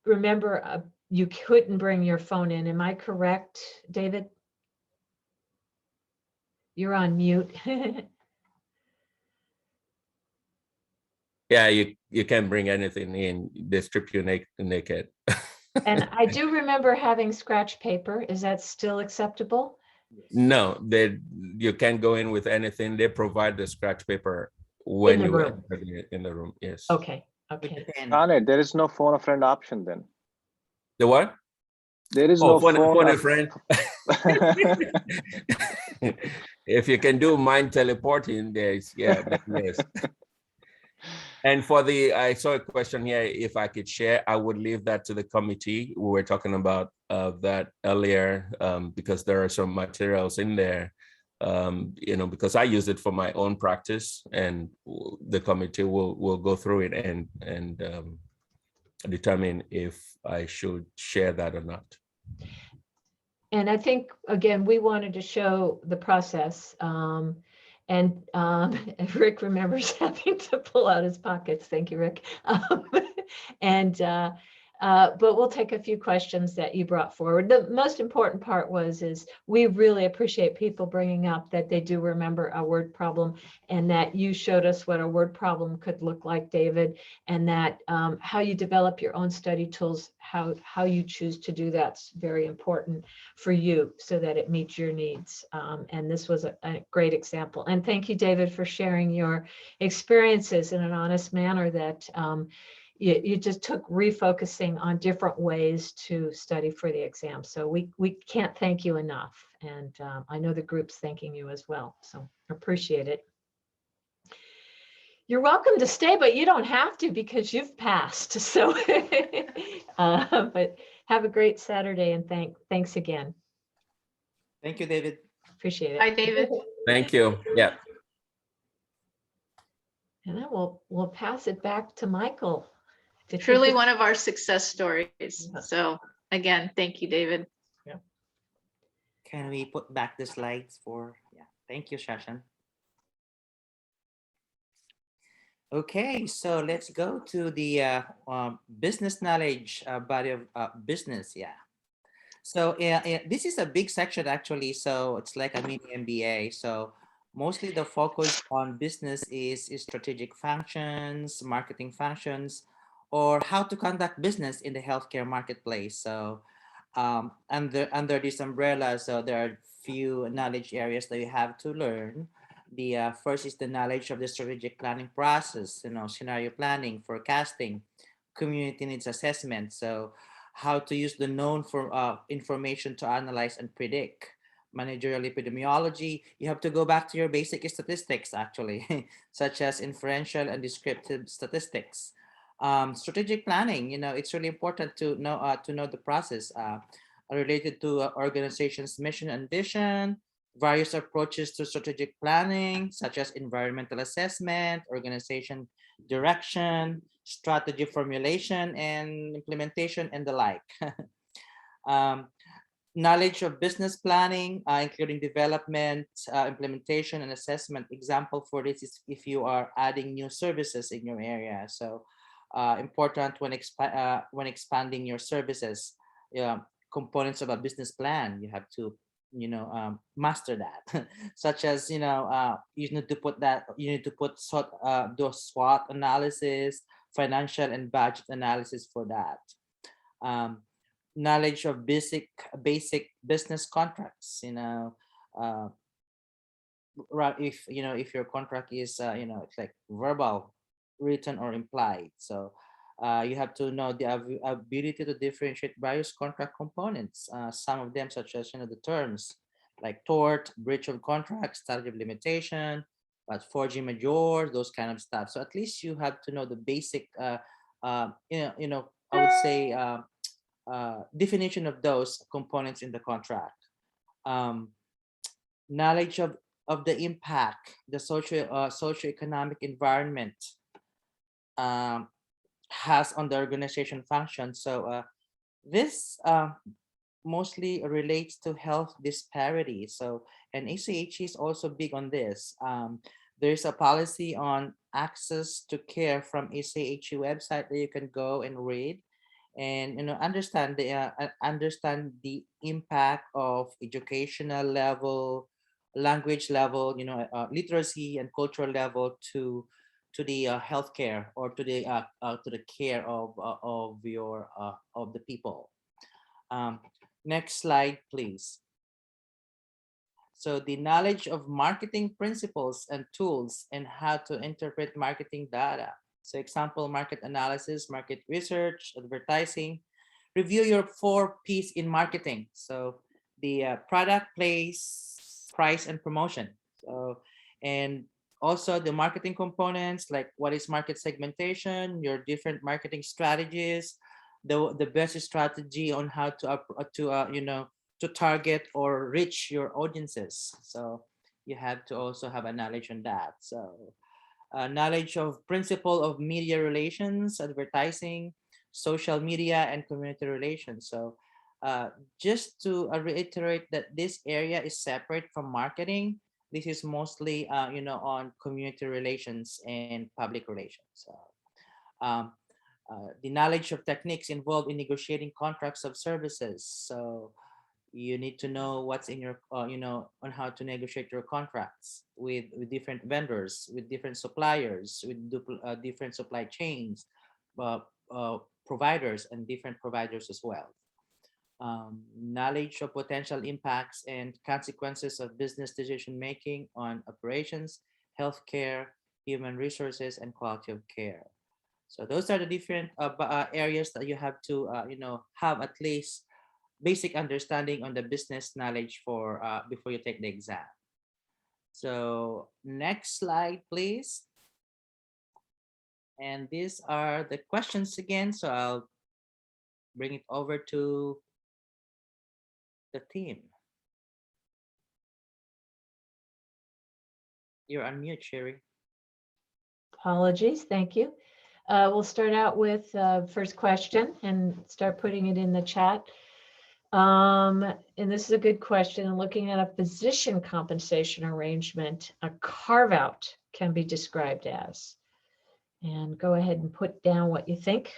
remember you couldn't bring your phone in. Am I correct, David? You're on mute. Yeah, you can't bring anything in. They strip you naked. And I do remember having scratch paper. Is that still acceptable? No, you can't go in with anything. They provide the scratch paper when you enter in the room. Yes. Okay. Okay. On it, there is no phone a friend option then. The what? There is no phone a friend. If you can do mind teleporting, yes. And I saw a question here, if I could share, I would leave that to the committee. We were talking about that earlier, because there are some materials in there, because I use it for my own practice, and the committee will go through it and determine if I should share that or not. And I think, again, we wanted to show the process. Rick remembers having to pull out his pockets. Thank you, Rick. But we'll take a few questions that you brought forward. The most important part is we really appreciate people bringing up that they do remember a word problem, and that you showed us what a word problem could look like, David, and that how you develop your own study tools, how you choose to do that's very important for you so that it meets your needs. And this was a great example. And thank you, David, for sharing your experiences in an honest manner, that you just took refocusing on different ways to study for the exam. So we can't thank you enough. And I know the group's thanking you as well. So appreciate it. You're welcome to stay, but you don't have to because you've passed. So, but have a great Saturday, and thanks again. Thank you, David. Appreciate it. Bye, David. Thank you. Yeah. And then we'll pass it back to Michael. Truly one of our success stories. So again, thank you, David. Yeah. Can we put back the slides for, yeah, thank you, Shashan. Okay, so let's go to the business knowledge body of business. Yeah. So this is a big section actually. So it's like a mini MBA. So mostly the focus on business is strategic functions, marketing functions, or how to conduct business in the healthcare marketplace. So under this umbrella, so there are few knowledge areas that you have to learn. The first is the knowledge of the strategic planning process, scenario planning, forecasting, community needs assessment. So how to use the known information to analyze and predict. Managerial epidemiology, you have to go back to your basic statistics actually, such as inferential and descriptive statistics. Strategic planning, it's really important to know the process related to organization's mission and vision, various approaches to strategic planning, such as environmental assessment, organization direction, strategy formulation and implementation, and the like. Knowledge of business planning, including development, implementation, and assessment. Example for this is if you are adding new services in your area. So important when expanding your services, components of a business plan, you have to master that. Such as you need to put those SWOT analysis, financial and budget analysis for that. Knowledge of basic business contracts. If your contract is it's like verbal, written, or implied. So you have to know the ability to differentiate various contract components. Some of them, such as the terms like tort, breach of contract, statute of limitation, but force majeure, those kind of stuff. So at least you have to know the basic, I would say, definition of those components in the contract. Knowledge of the impact the socioeconomic environment has on the organization function. So this mostly relates to health disparity. So, and ACHE is also big on this. There's a policy on access to care from ACHE website that you can go and read, and understand the impact of educational level, language level, literacy and cultural level to the healthcare, or to the care of the people. Next slide, please. So the knowledge of marketing principles and tools and how to interpret marketing data. So example, market analysis, market research, advertising. Review your 4 P's in marketing. So the product, place, price, and promotion. So, and also the marketing components, like what is market segmentation, your different marketing strategies, the best strategy on how to target or reach your audiences. So you have to also have a knowledge on that. So knowledge of principle of media relations, advertising, social media, and community relations. So just to reiterate that this area is separate from marketing. This is mostly on community relations and public relations. So, the knowledge of techniques involved in negotiating contracts of services. So you need to know what's in your, on how to negotiate your contracts with different vendors, with different suppliers, with different supply chains, providers, and different providers as well. Knowledge of potential impacts and consequences of business decision-making on operations, healthcare, human resources, and quality of care. So those are the different areas that you have to, have at least basic understanding on the business knowledge for before you take the exam. So next slide, please. And these are the questions again. So I'll bring it over to the team. You're on mute, Sherry. Apologies, thank you. We'll start out with first question and start putting it in the chat. And this is a good question. Looking at a physician compensation arrangement, a carve-out can be described as. And go ahead and put down what you think.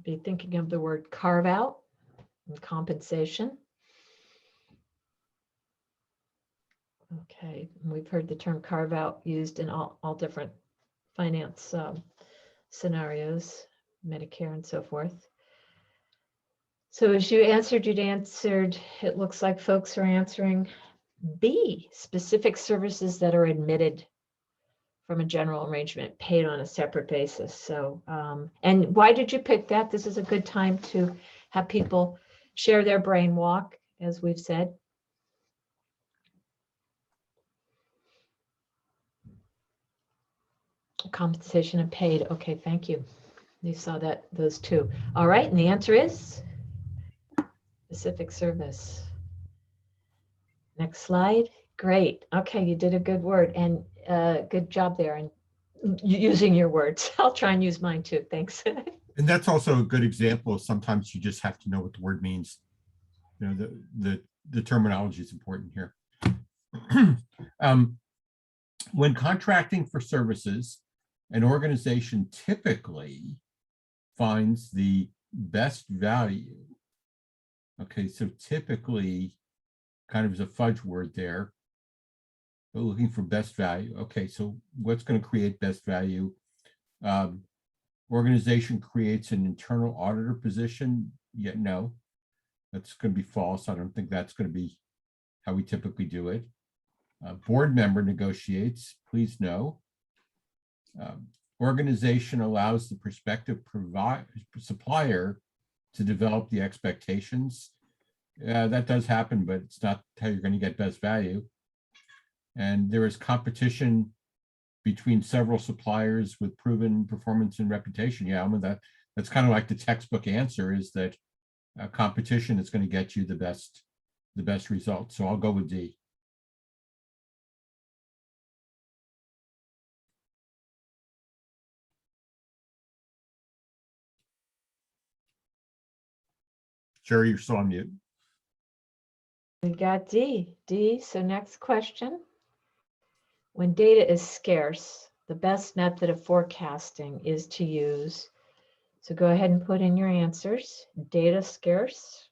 Be thinking of the word carve-out and compensation. Okay, we've heard the term carve-out used in all different finance scenarios, Medicare and so forth. So as you answered, it looks like folks are answering B, specific services that are admitted from a general arrangement, paid on a separate basis. So, and why did you pick that? This is a good time to have people share their brain walk, as we've said. Compensation and paid. Okay, thank you. You saw that, those two. All right, and the answer is specific service. Next slide. Great. Okay, you did a good word, and good job there and using your words. I'll try and use mine too. Thanks. And that's also a good example of sometimes you just have to know what the word means. You know, the terminology is important here. When contracting for services, an organization typically finds the best value. Okay, so typically kind of is a fudge word there. But looking for best value. Okay, so what's going to create best value? Organization creates an internal auditor position. Yet no, that's going to be false. I don't think that's going to be how we typically do it. Board member negotiates. Please no. Organization allows the prospective supplier to develop the expectations. That does happen, but it's not how you're going to get best value. And there is competition between several suppliers with proven performance and reputation. Yeah, I mean, that's kind of like the textbook answer is that competition is going to get you the best results. So I'll go with D. Sherry, you're still on mute. We got D. So next question. When data is scarce, the best method of forecasting is to use. So go ahead and put in your answers. Data scarce.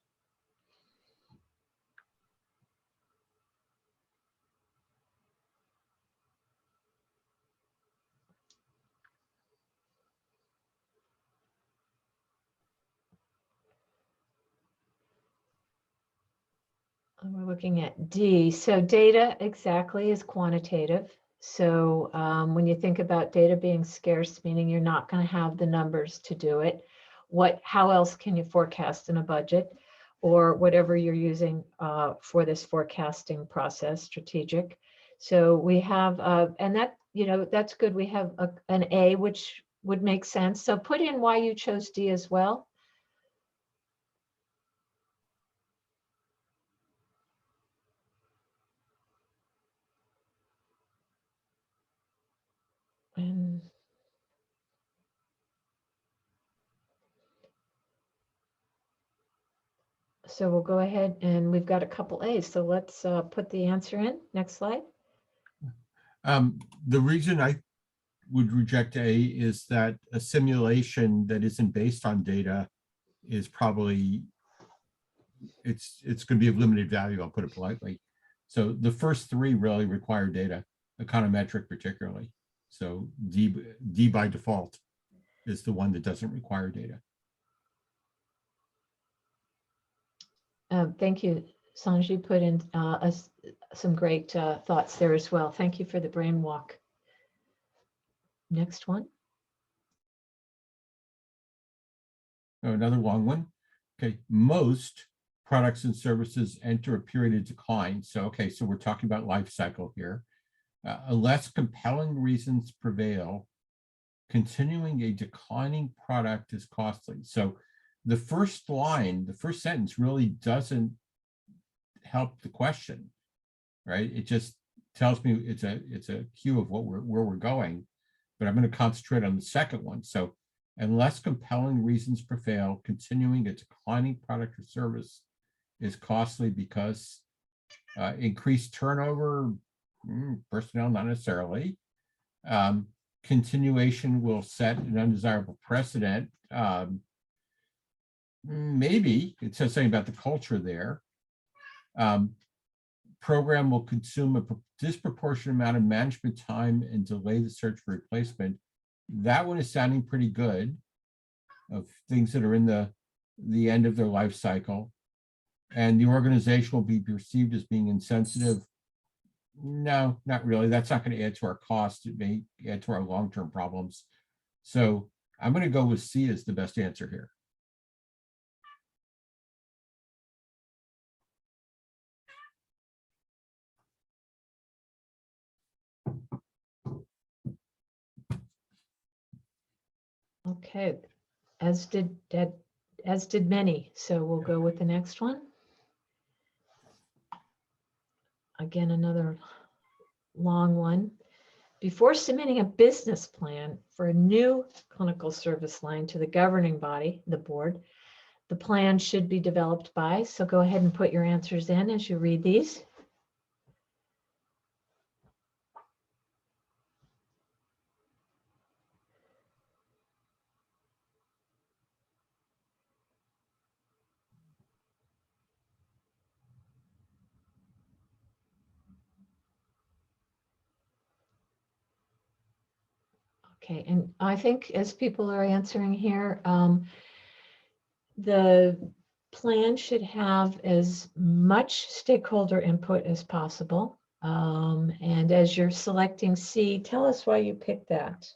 And we're looking at D. So data exactly is quantitative. So when you think about data being scarce, meaning you're not going to have the numbers to do it, how else can you forecast in a budget or whatever you're using for this forecasting process, strategic? So we have, and that, that's good. We have an A, which would make sense. So put in why you chose D as well. And so we'll go ahead and we've got a couple A's. So let's put the answer in. Next slide. The reason I would reject A is that a simulation that isn't based on data is probably, it's going to be of limited value, I'll put it politely. So the first three really require data, econometric particularly. So D by default is the one that doesn't require data. Thank you, Sanji. Put in some great thoughts there as well. Thank you for the brain walk. Next one. Oh, another long one. Okay, most products and services enter a period of decline. So, okay, so we're talking about life cycle here. Unless compelling reasons prevail, continuing a declining product is costly. So the first line, the first sentence really doesn't help the question, right? It just tells me it's a cue of where we're going, but I'm going to concentrate on the second one. So unless compelling reasons prevail, continuing a declining product or service is costly because increased turnover, personnel, not necessarily. Continuation will set an undesirable precedent. Maybe it says something about the culture there. Program will consume a disproportionate amount of management time and delay the search for replacement. That one is sounding pretty good, of things that are in the end of their life cycle. And the organization will be perceived as being insensitive. No, not really. That's not going to add to our cost. It may add to our long-term problems. So I'm going to go with C as the best answer here. Okay, as did many. So we'll go with the next one. Again, another long one. Before submitting a business plan for a new clinical service line to the governing body, the board, the plan should be developed by. So go ahead and put your answers in as you read these. Okay, and I think as people are answering here, the plan should have as much stakeholder input as possible. And as you're selecting C, tell us why you picked that.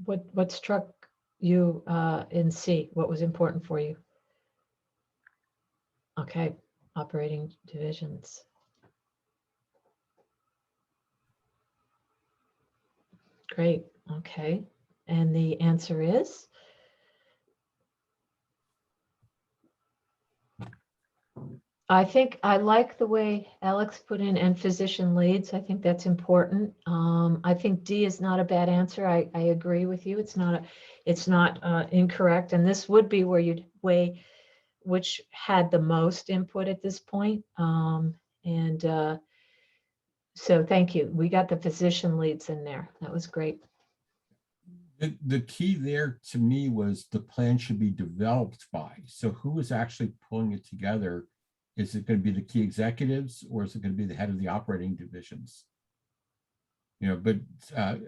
What struck you in C? What was important for you? Okay, operating divisions. Great, okay. And the answer is? I think I like the way Alex put in and physician leads. I think that's important. I think D is not a bad answer. I agree with you. It's not incorrect. And this would be where you'd weigh which had the most input at this point. So thank you. We got the physician leads in there. That was great. The key there to me was the plan should be developed by. So who is actually pulling it together? Is it going to be the key executives, or is it going to be the head of the operating divisions? You know, but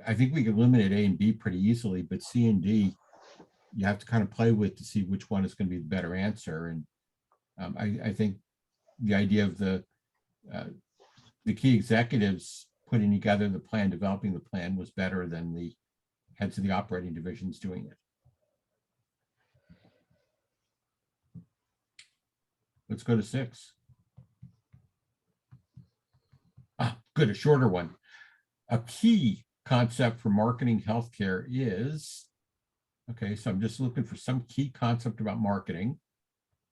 I think we can eliminate A and B pretty easily, but C and D, you have to kind of play with to see which one is going to be the better answer. And I think the idea of the key executives putting together the plan, developing the plan, was better than the heads of the operating divisions doing it. Let's go to 6. Ah, good, a shorter one. A key concept for marketing healthcare is, okay, so I'm just looking for some key concept about marketing,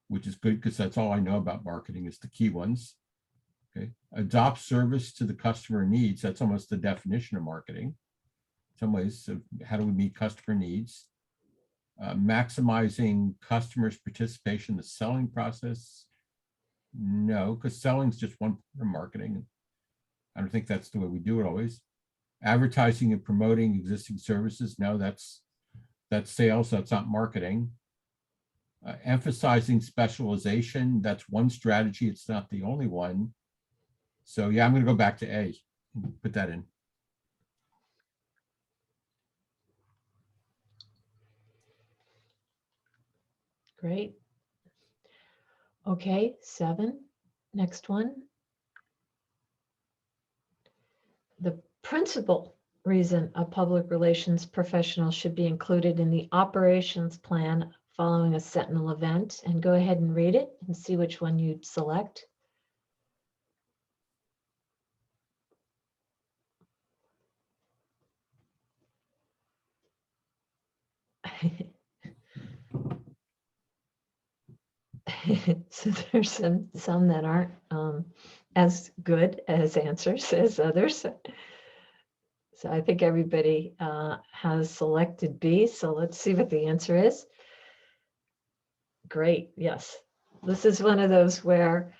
which is good because that's all I know about marketing is the key ones. Okay, adopt service to the customer needs. That's almost the definition of marketing. In some ways, so how do we meet customer needs? Maximizing customers' participation in the selling process. No, because selling is just one part of marketing. I don't think that's the way we do it always. Advertising and promoting existing services. No, that's sales. That's not marketing. Emphasizing specialization. That's one strategy. It's not the only one. So yeah, I'm going to go back to A. Put that in. Great. Okay, 7. Next one. The principal reason a public relations professional should be included in the operations plan following a Sentinel event. And go ahead and read it and see which one you'd select. So there's some that aren't as good as answers as others. So I think everybody has selected B. So let's see what the answer is. Great. Yes. This is one of those where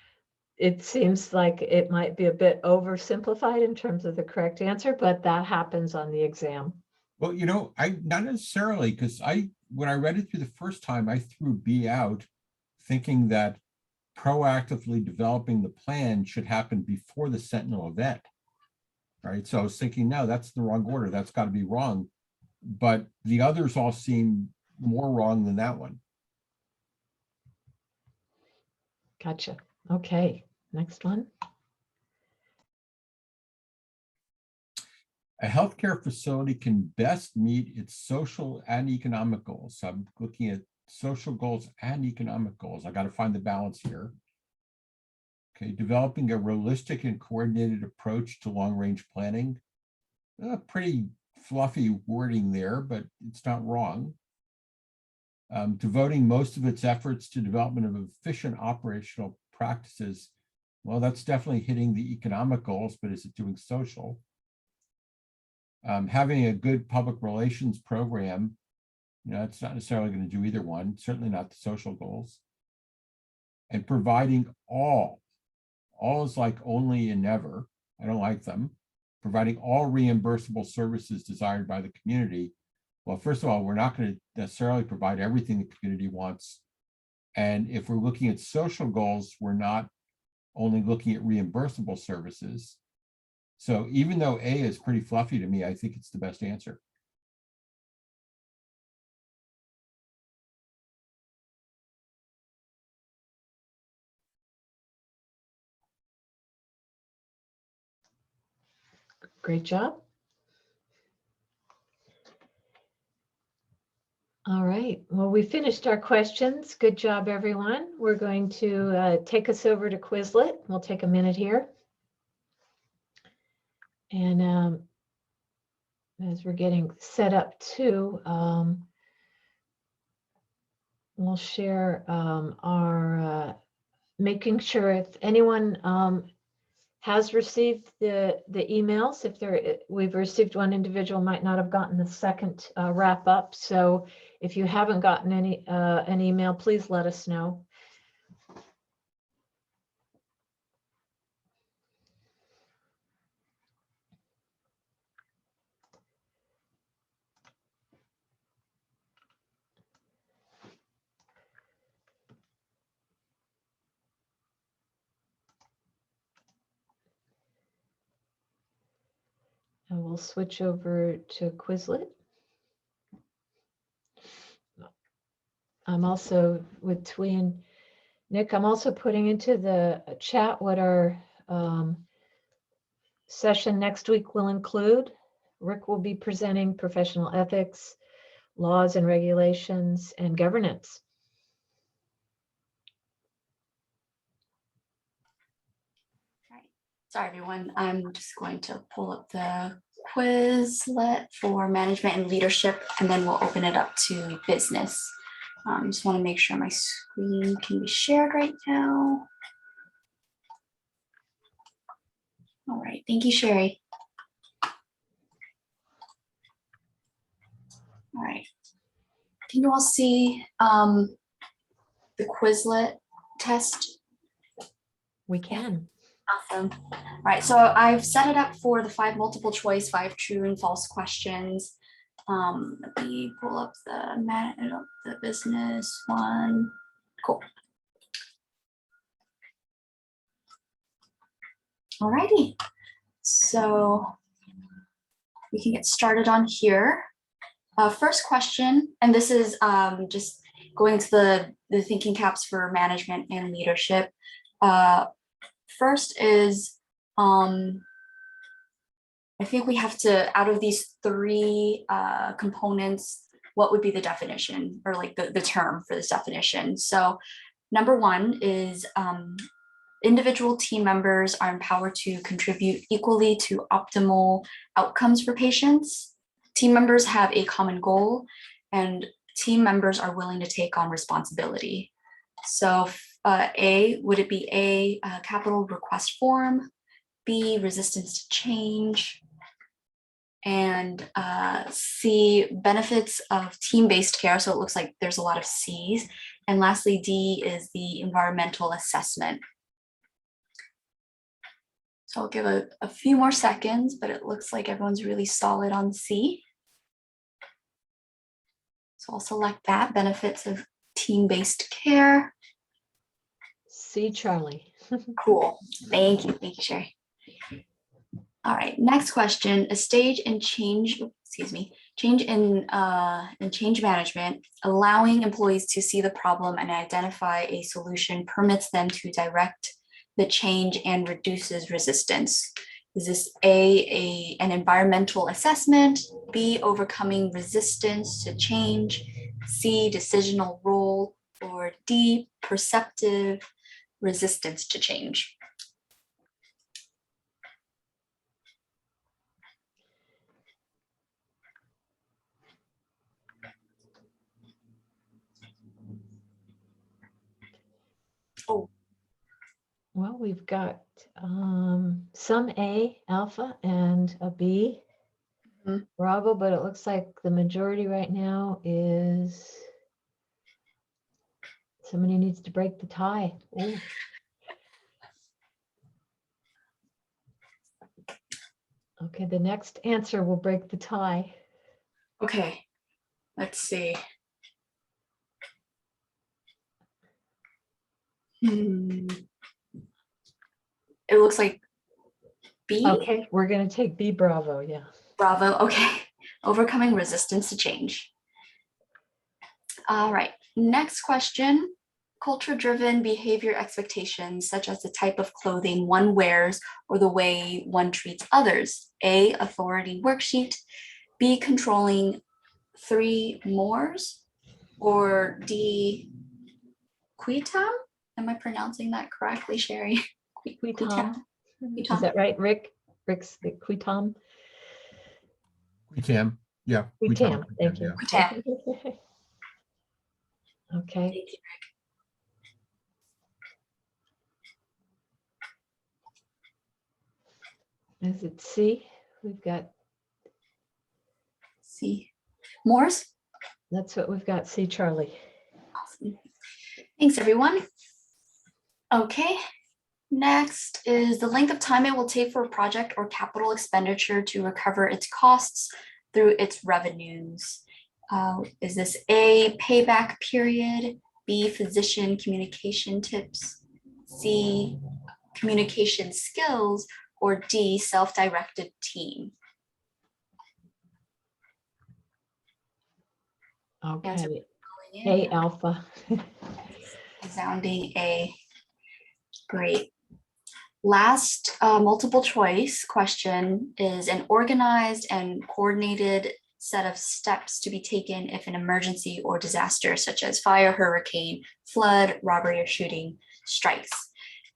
it seems like it might be a bit oversimplified in terms of the correct answer, but that happens on the exam. Well, you know, I not necessarily, because when I read it through the first time, I threw B out, thinking that proactively developing the plan should happen before the Sentinel event, right? So I was thinking, no, that's the wrong order. That's got to be wrong. But the others all seem more wrong than that one. Gotcha. Okay, next one. A healthcare facility can best meet its social and economic goals. So I'm looking at social goals and economic goals. I got to find the balance here. Okay, developing a realistic and coordinated approach to long-range planning. Pretty fluffy wording there, but it's not wrong. Devoting most of its efforts to development of efficient operational practices. Well, that's definitely hitting the economic goals, but is it doing social? Having a good public relations program, it's not necessarily going to do either one, certainly not the social goals. And providing all is like only and never. I don't like them. Providing all reimbursable services desired by the community. Well, first of all, we're not going to necessarily provide everything the community wants. And if we're looking at social goals, we're not only looking at reimbursable services. So even though A is pretty fluffy to me, I think it's the best answer. Great job. All right, well, we finished our questions. Good job, everyone. We're going to take us over to Quizlet. We'll take a minute here. And as we're getting set up too, we'll share our making sure if anyone has received the emails. If we've received one individual, might not have gotten the second wrap up. So if you haven't gotten an email, please let us know. And we'll switch over to Quizlet. I'm also with Twee and Nick. I'm also putting into the chat what our session next week will include. Rick will be presenting professional ethics, laws and regulations, and governance. Sorry, everyone. I'm just going to pull up the Quizlet for management and leadership, and then we'll open it up to business. Just want to make sure my screen can be shared right now. All right, thank you, Sherry. All right, can you all see the Quizlet test? We can. Awesome. All right, so I've set it up for the 5 multiple choice, 5 true and false questions. Let me pull up the business one. Cool. All righty, so we can get started on here. First question, and this is just going to the thinking caps for management and leadership. First is, I think we have to, out of these 3 components, what would be the definition or like the term for this definition? So number 1 is individual team members are empowered to contribute equally to optimal outcomes for patients. Team members have a common goal and team members are willing to take on responsibility. So A, would it be A, capital request form, B, resistance to change, and C, benefits of team-based care. So it looks like there's a lot of C's. And lastly, D is the environmental assessment. So I'll give a few more seconds, but it looks like everyone's really solid on C. So I'll select that, benefits of team-based care. See, Charlie. Cool. Thank you, Sherry. All right, next question. A stage in change, change in change management, allowing employees to see the problem and identify a solution permits them to direct the change and reduces resistance. Is this an environmental assessment, B, overcoming resistance to change, C, decisional role, or D, perceptive resistance to change? Oh, Well, we've got some A, alpha, and a B, Mhm. Bravo, but it looks like the majority right now is somebody needs to break the tie. Ooh. Okay, the next answer will break the tie. okay. Let's see. It looks like B. Okay, we're gonna take B, Bravo, yeah. Bravo. Okay. Overcoming resistance to change. All right. Next question. Culture-driven behavior expectations, such as the type of clothing one wears or the way one treats others. A, authority worksheet. B, controlling 3 mores. Or D, quitam? Am I pronouncing that correctly, Sherry? Quitam. Is Quitam. that right, Rick? Rick's the Quitam? Quitam, yeah. Quitam, thank you. Quitam. Okay, Thank you. is it C? We've got, C. Mores? that's what we've got, C, Charlie. Awesome. Thanks, everyone. Okay. Next is the length of time it will take for a project or capital expenditure to recover its costs through its revenues. Is this A, payback period, B, physician communication tips, C, communication skills, or D, self-directed team? Answer Okay, going in. A, alpha. Resounding A. Great. Last multiple choice question is an organized and coordinated set of steps to be taken if an emergency or disaster such as fire, hurricane, flood, robbery, or shooting strikes.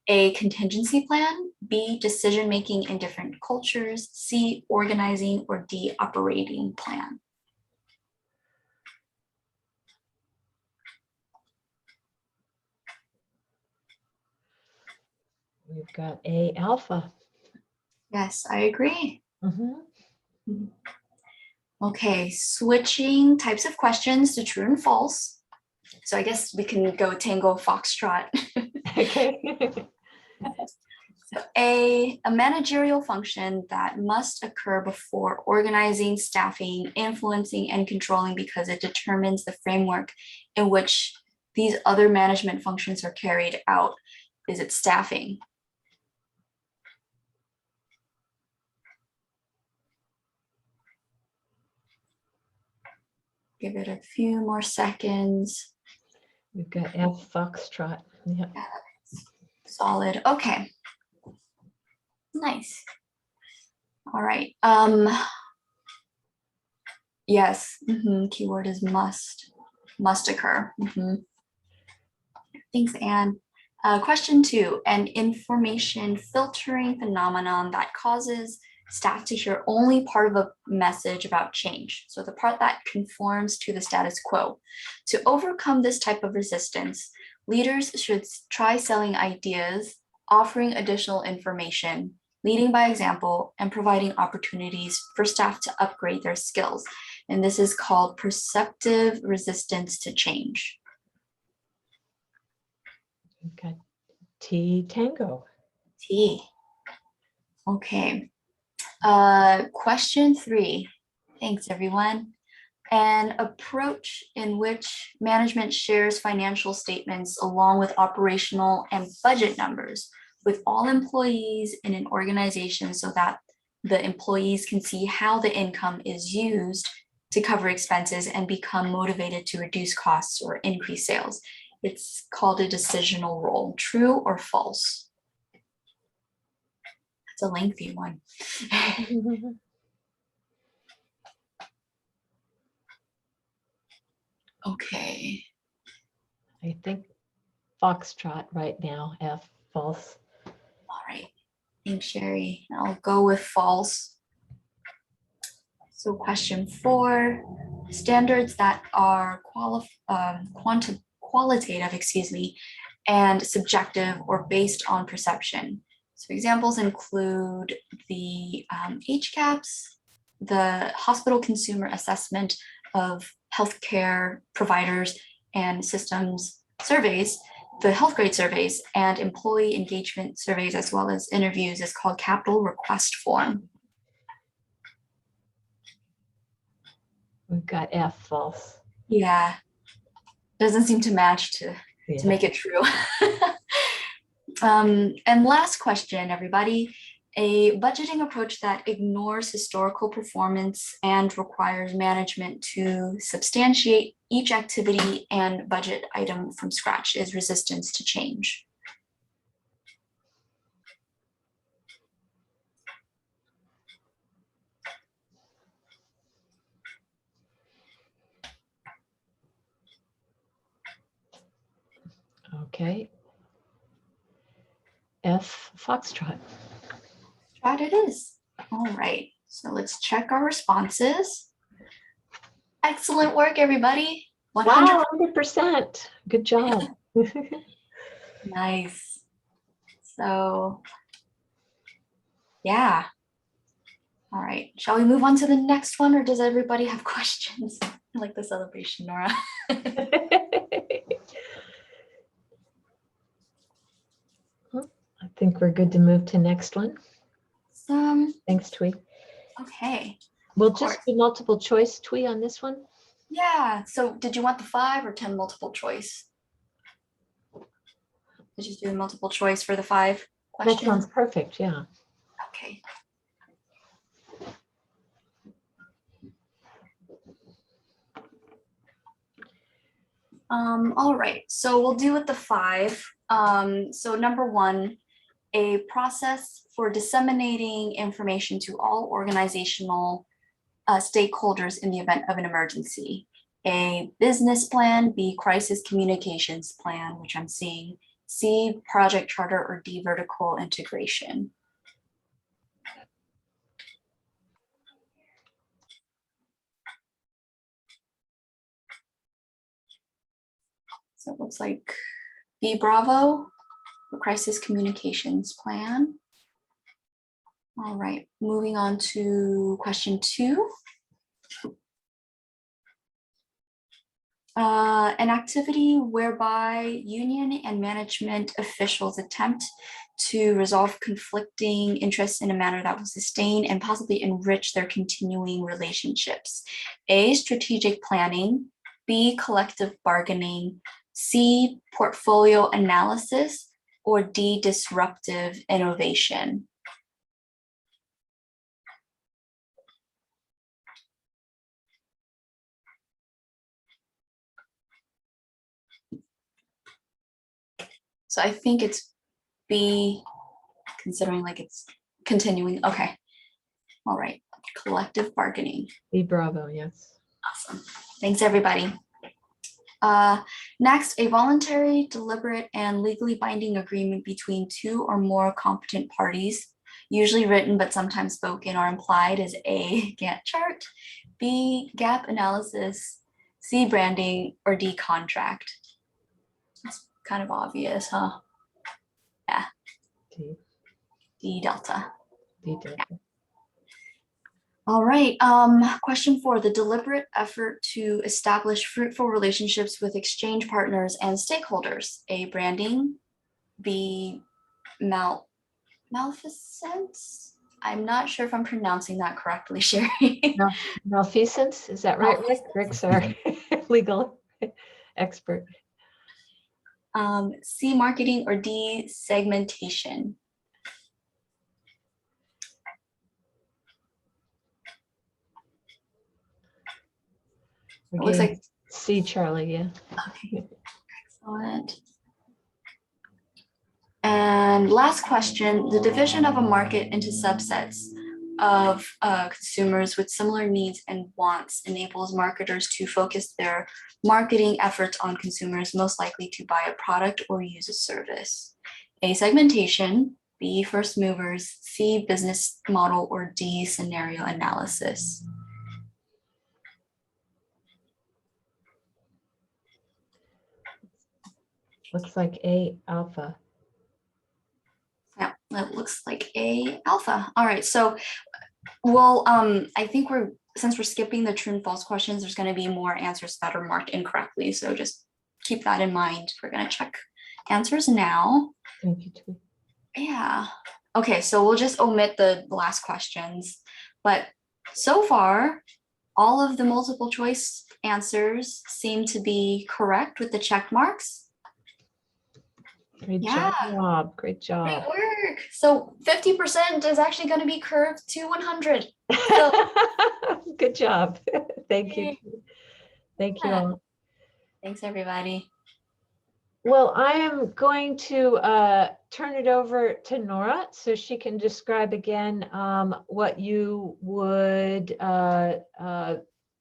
A, contingency plan. B, decision-making in different cultures. C, organizing, or D, operating plan. We've got A, alpha. Yes, I agree. Mhm. Okay, switching types of questions to true and false. So I guess we can go tango foxtrot. Okay. So a managerial function that must occur before organizing, staffing, influencing, and controlling because it determines the framework in which these other management functions are carried out. Is it staffing? Give it a few more seconds. We've got F, foxtrot. Yeah. Solid. Okay. Nice. All right. Yes. Keyword is must. Must occur. Thanks, Anne. Question 2, an information filtering phenomenon that causes staff to hear only part of a message about change. So the part that conforms to the status quo. To overcome this type of resistance, leaders should try selling ideas, offering additional information, leading by example, and providing opportunities for staff to upgrade their skills. And this is called perceptive resistance to change. Okay. T, tango. T. Okay. Question 3. Thanks, everyone. An approach in which management shares financial statements along with operational and budget numbers with all employees in an organization so that the employees can see how the income is used to cover expenses and become motivated to reduce costs or increase sales. It's called a decisional role. True or false? It's a lengthy one. Okay. I think foxtrot right now, F, false. All right. Thanks, Sherry. I'll go with false. So question 4, standards that are qualitative, and subjective or based on perception. So examples include the HCAHPS, the hospital consumer assessment of healthcare providers and systems surveys, the health grade surveys, and employee engagement surveys, as well as interviews, is called capital request form. We've got F, false. Yeah, doesn't seem to match to Yeah. make it true. And last question, everybody. A budgeting approach that ignores historical performance and requires management to substantiate each activity and budget item from scratch is resistance to change. Okay. F, Foxtrot. Right, it is. All right, so let's check our responses. Excellent work, everybody. 100%. Wow, 100%. Good job. Nice. So, yeah. All right, shall we move on to the next one, or does everybody have questions? I like the celebration, Nora. I think we're good to move to next one. Thanks, Twee. Okay. We'll Of just course. do multiple choice, Twee, on this one. Yeah, so did you want the 5 or 10 multiple choice? Did you do multiple choice for the 5 That questions? sounds perfect, yeah. Okay. All right, so we'll do with the 5. So number 1, a process for disseminating information to all organizational stakeholders in the event of an emergency. A business plan, B, crisis communications plan, which I'm seeing, C, project charter, or D, vertical integration. So it looks like B, Bravo, the crisis communications plan. All right, moving on to question 2. An activity whereby union and management officials attempt to resolve conflicting interests in a manner that will sustain and possibly enrich their continuing relationships. A, strategic planning, B, collective bargaining, C, portfolio analysis, or D, disruptive innovation. So I think it's B, considering like it's continuing. Okay. All right. Collective bargaining. B, Bravo, yes. Awesome. Thanks, everybody. Next, a voluntary, deliberate, and legally binding agreement between 2 or more competent parties, usually written but sometimes spoken or implied, is A, Gantt chart, B, gap analysis, C, branding, or D, contract. It's kind of obvious, huh? Yeah. D, D, delta. D, delta. All right, question 4, the deliberate effort to establish fruitful relationships with exchange partners and stakeholders. A, branding, B, malfeasance. I'm not sure if I'm pronouncing that correctly, Sherry. No, malfeasance, is that right, Rick? Rick's our legal expert. C, marketing, or D, segmentation. It looks like C, Charlie, yeah. Okay, excellent. And last question, the division of a market into subsets of consumers with similar needs and wants enables marketers to focus their marketing efforts on consumers most likely to buy a product or use a service. A, segmentation, B, first movers, C, business model, or D, scenario analysis. Looks like A alpha. Yeah, that looks like a alpha. All right, so well, I think since we're skipping the true and false questions, there's going to be more answers that are marked incorrectly. So just keep that in mind. We're going to check answers now. Thank you, Tweet. Yeah. Okay, so we'll just omit the last questions. But so far, all of the multiple choice answers seem to be correct with the check marks. Great Yeah. job. Great Great job. work. So 50% is actually going to be curved to 100. Good job. Thank you. Yay. Thank you Yeah. all. Thanks, everybody. Well, I am going to turn it over to Nora so she can describe again what you would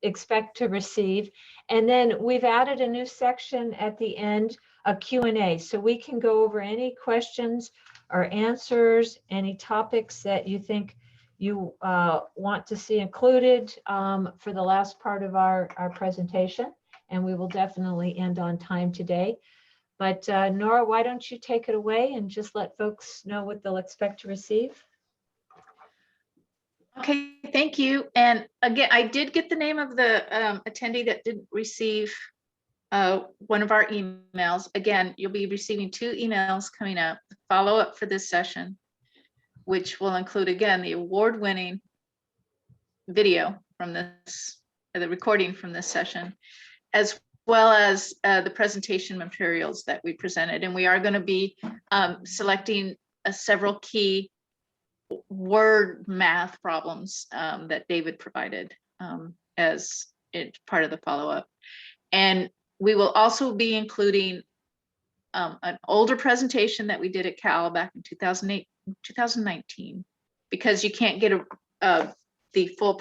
expect to receive. And then we've added a new section at the end, a Q&A, so we can go over any questions or answers, any topics that you think you want to see included for the last part of our presentation. And we will definitely end on time today. But Nora, why don't you take it away and just let folks know what they'll expect to receive? Okay, thank you. And again, I did get the name of the attendee that didn't receive one of our emails. Again, you'll be receiving 2 emails coming up, follow up for this session, which will include, again, the award-winning video from this, the recording from this session, as well as the presentation materials that we presented. And we are going to be selecting several key word math problems that David provided as part of the follow-up. And we will also be including an older presentation that we did at Cal back in 2019, because you can't get the full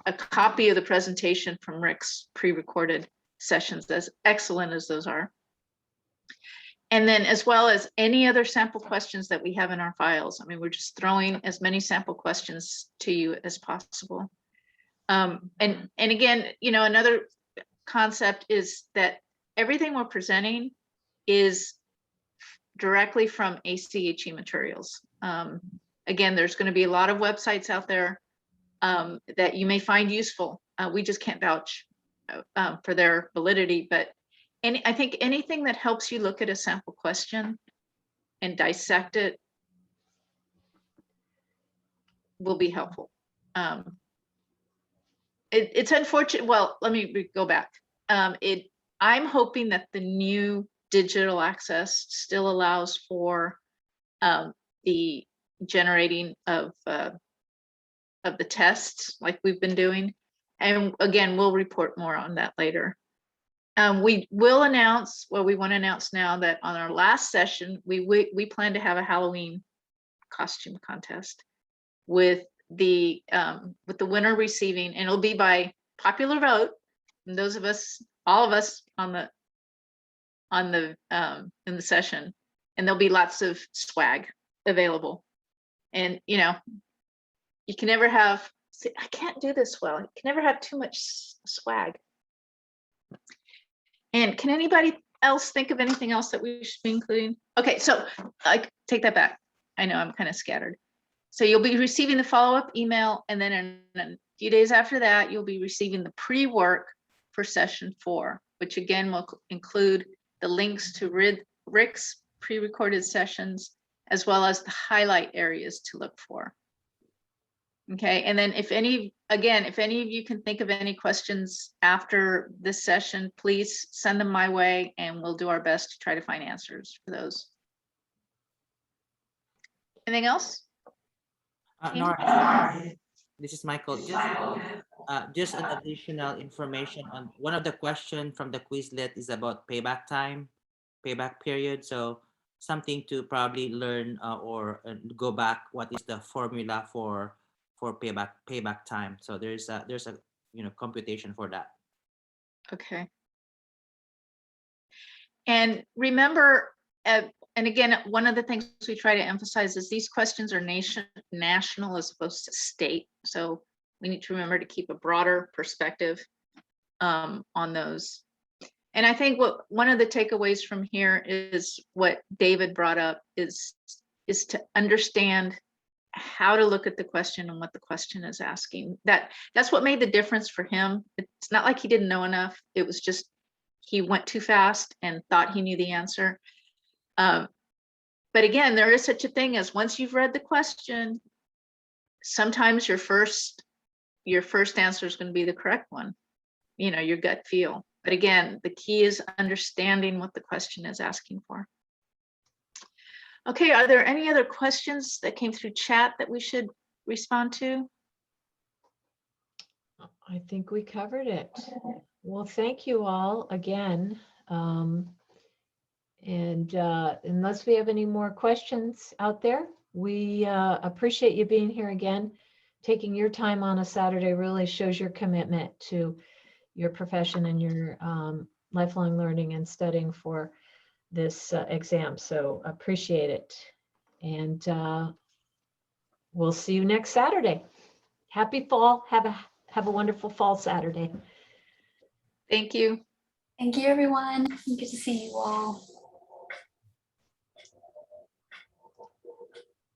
a copy of the presentation from Rick's pre-recorded sessions, as excellent as those are. And then as well as any other sample questions that we have in our files. I mean, we're just throwing as many sample questions to you as possible. And again, you know, another concept is that everything we're presenting is directly from ACHE materials. Again, there's going to be a lot of websites out there that you may find useful. We just can't vouch for their validity, but I think anything that helps you look at a sample question and dissect it will be helpful. It's unfortunate. Well, let me go back. I'm hoping that the new digital access still allows for the generating of the tests like we've been doing. And again, we'll report more on that later. We will announce, well, we want to announce now that on our last session, we plan to have a Halloween costume contest with the winner receiving, and it'll be by popular vote. And those of us, all of us in the session, and there'll be lots of swag available. And you know, you can never have, see, I can't do this well. You can never have too much swag. And can anybody else think of anything else that we should be including? Okay, so I take that back. I know I'm kind of scattered. So you'll be receiving the follow-up email, and then in a few days after that, you'll be receiving the pre-work for session 4, which again will include the links to Rick's pre-recorded sessions, as well as the highlight areas to look for. Okay, and then if any of you can think of any questions after this session, please send them my way and we'll do our best to try to find answers for those. Anything else? Nora, this is Michael. Just an additional information on one of the questions from the Quizlet is about payback time, payback period. So something to probably learn or go back. What is the formula for payback time? So there's a computation for that. Okay. And remember, and again, one of the things we try to emphasize is these questions are national as opposed to state. So we need to remember to keep a broader perspective on those. And I think one of the takeaways from here is what David brought up is to understand how to look at the question and what the question is asking. That's what made the difference for him. It's not like he didn't know enough. It was just he went too fast and thought he knew the answer. But again, there is such a thing as once you've read the question, sometimes your first answer is going to be the correct one, your gut feel. But again, the key is understanding what the question is asking for. Okay, are there any other questions that came through chat that we should respond to? I think we covered it. Well, thank you all again. Unless we have any more questions out there, we appreciate you being here again. Taking your time on a Saturday really shows your commitment to your profession and your lifelong learning and studying for this exam. So appreciate it. And we'll see you next Saturday. Happy fall. Have a wonderful fall Saturday. Thank you. Thank you, everyone. Good to see you all.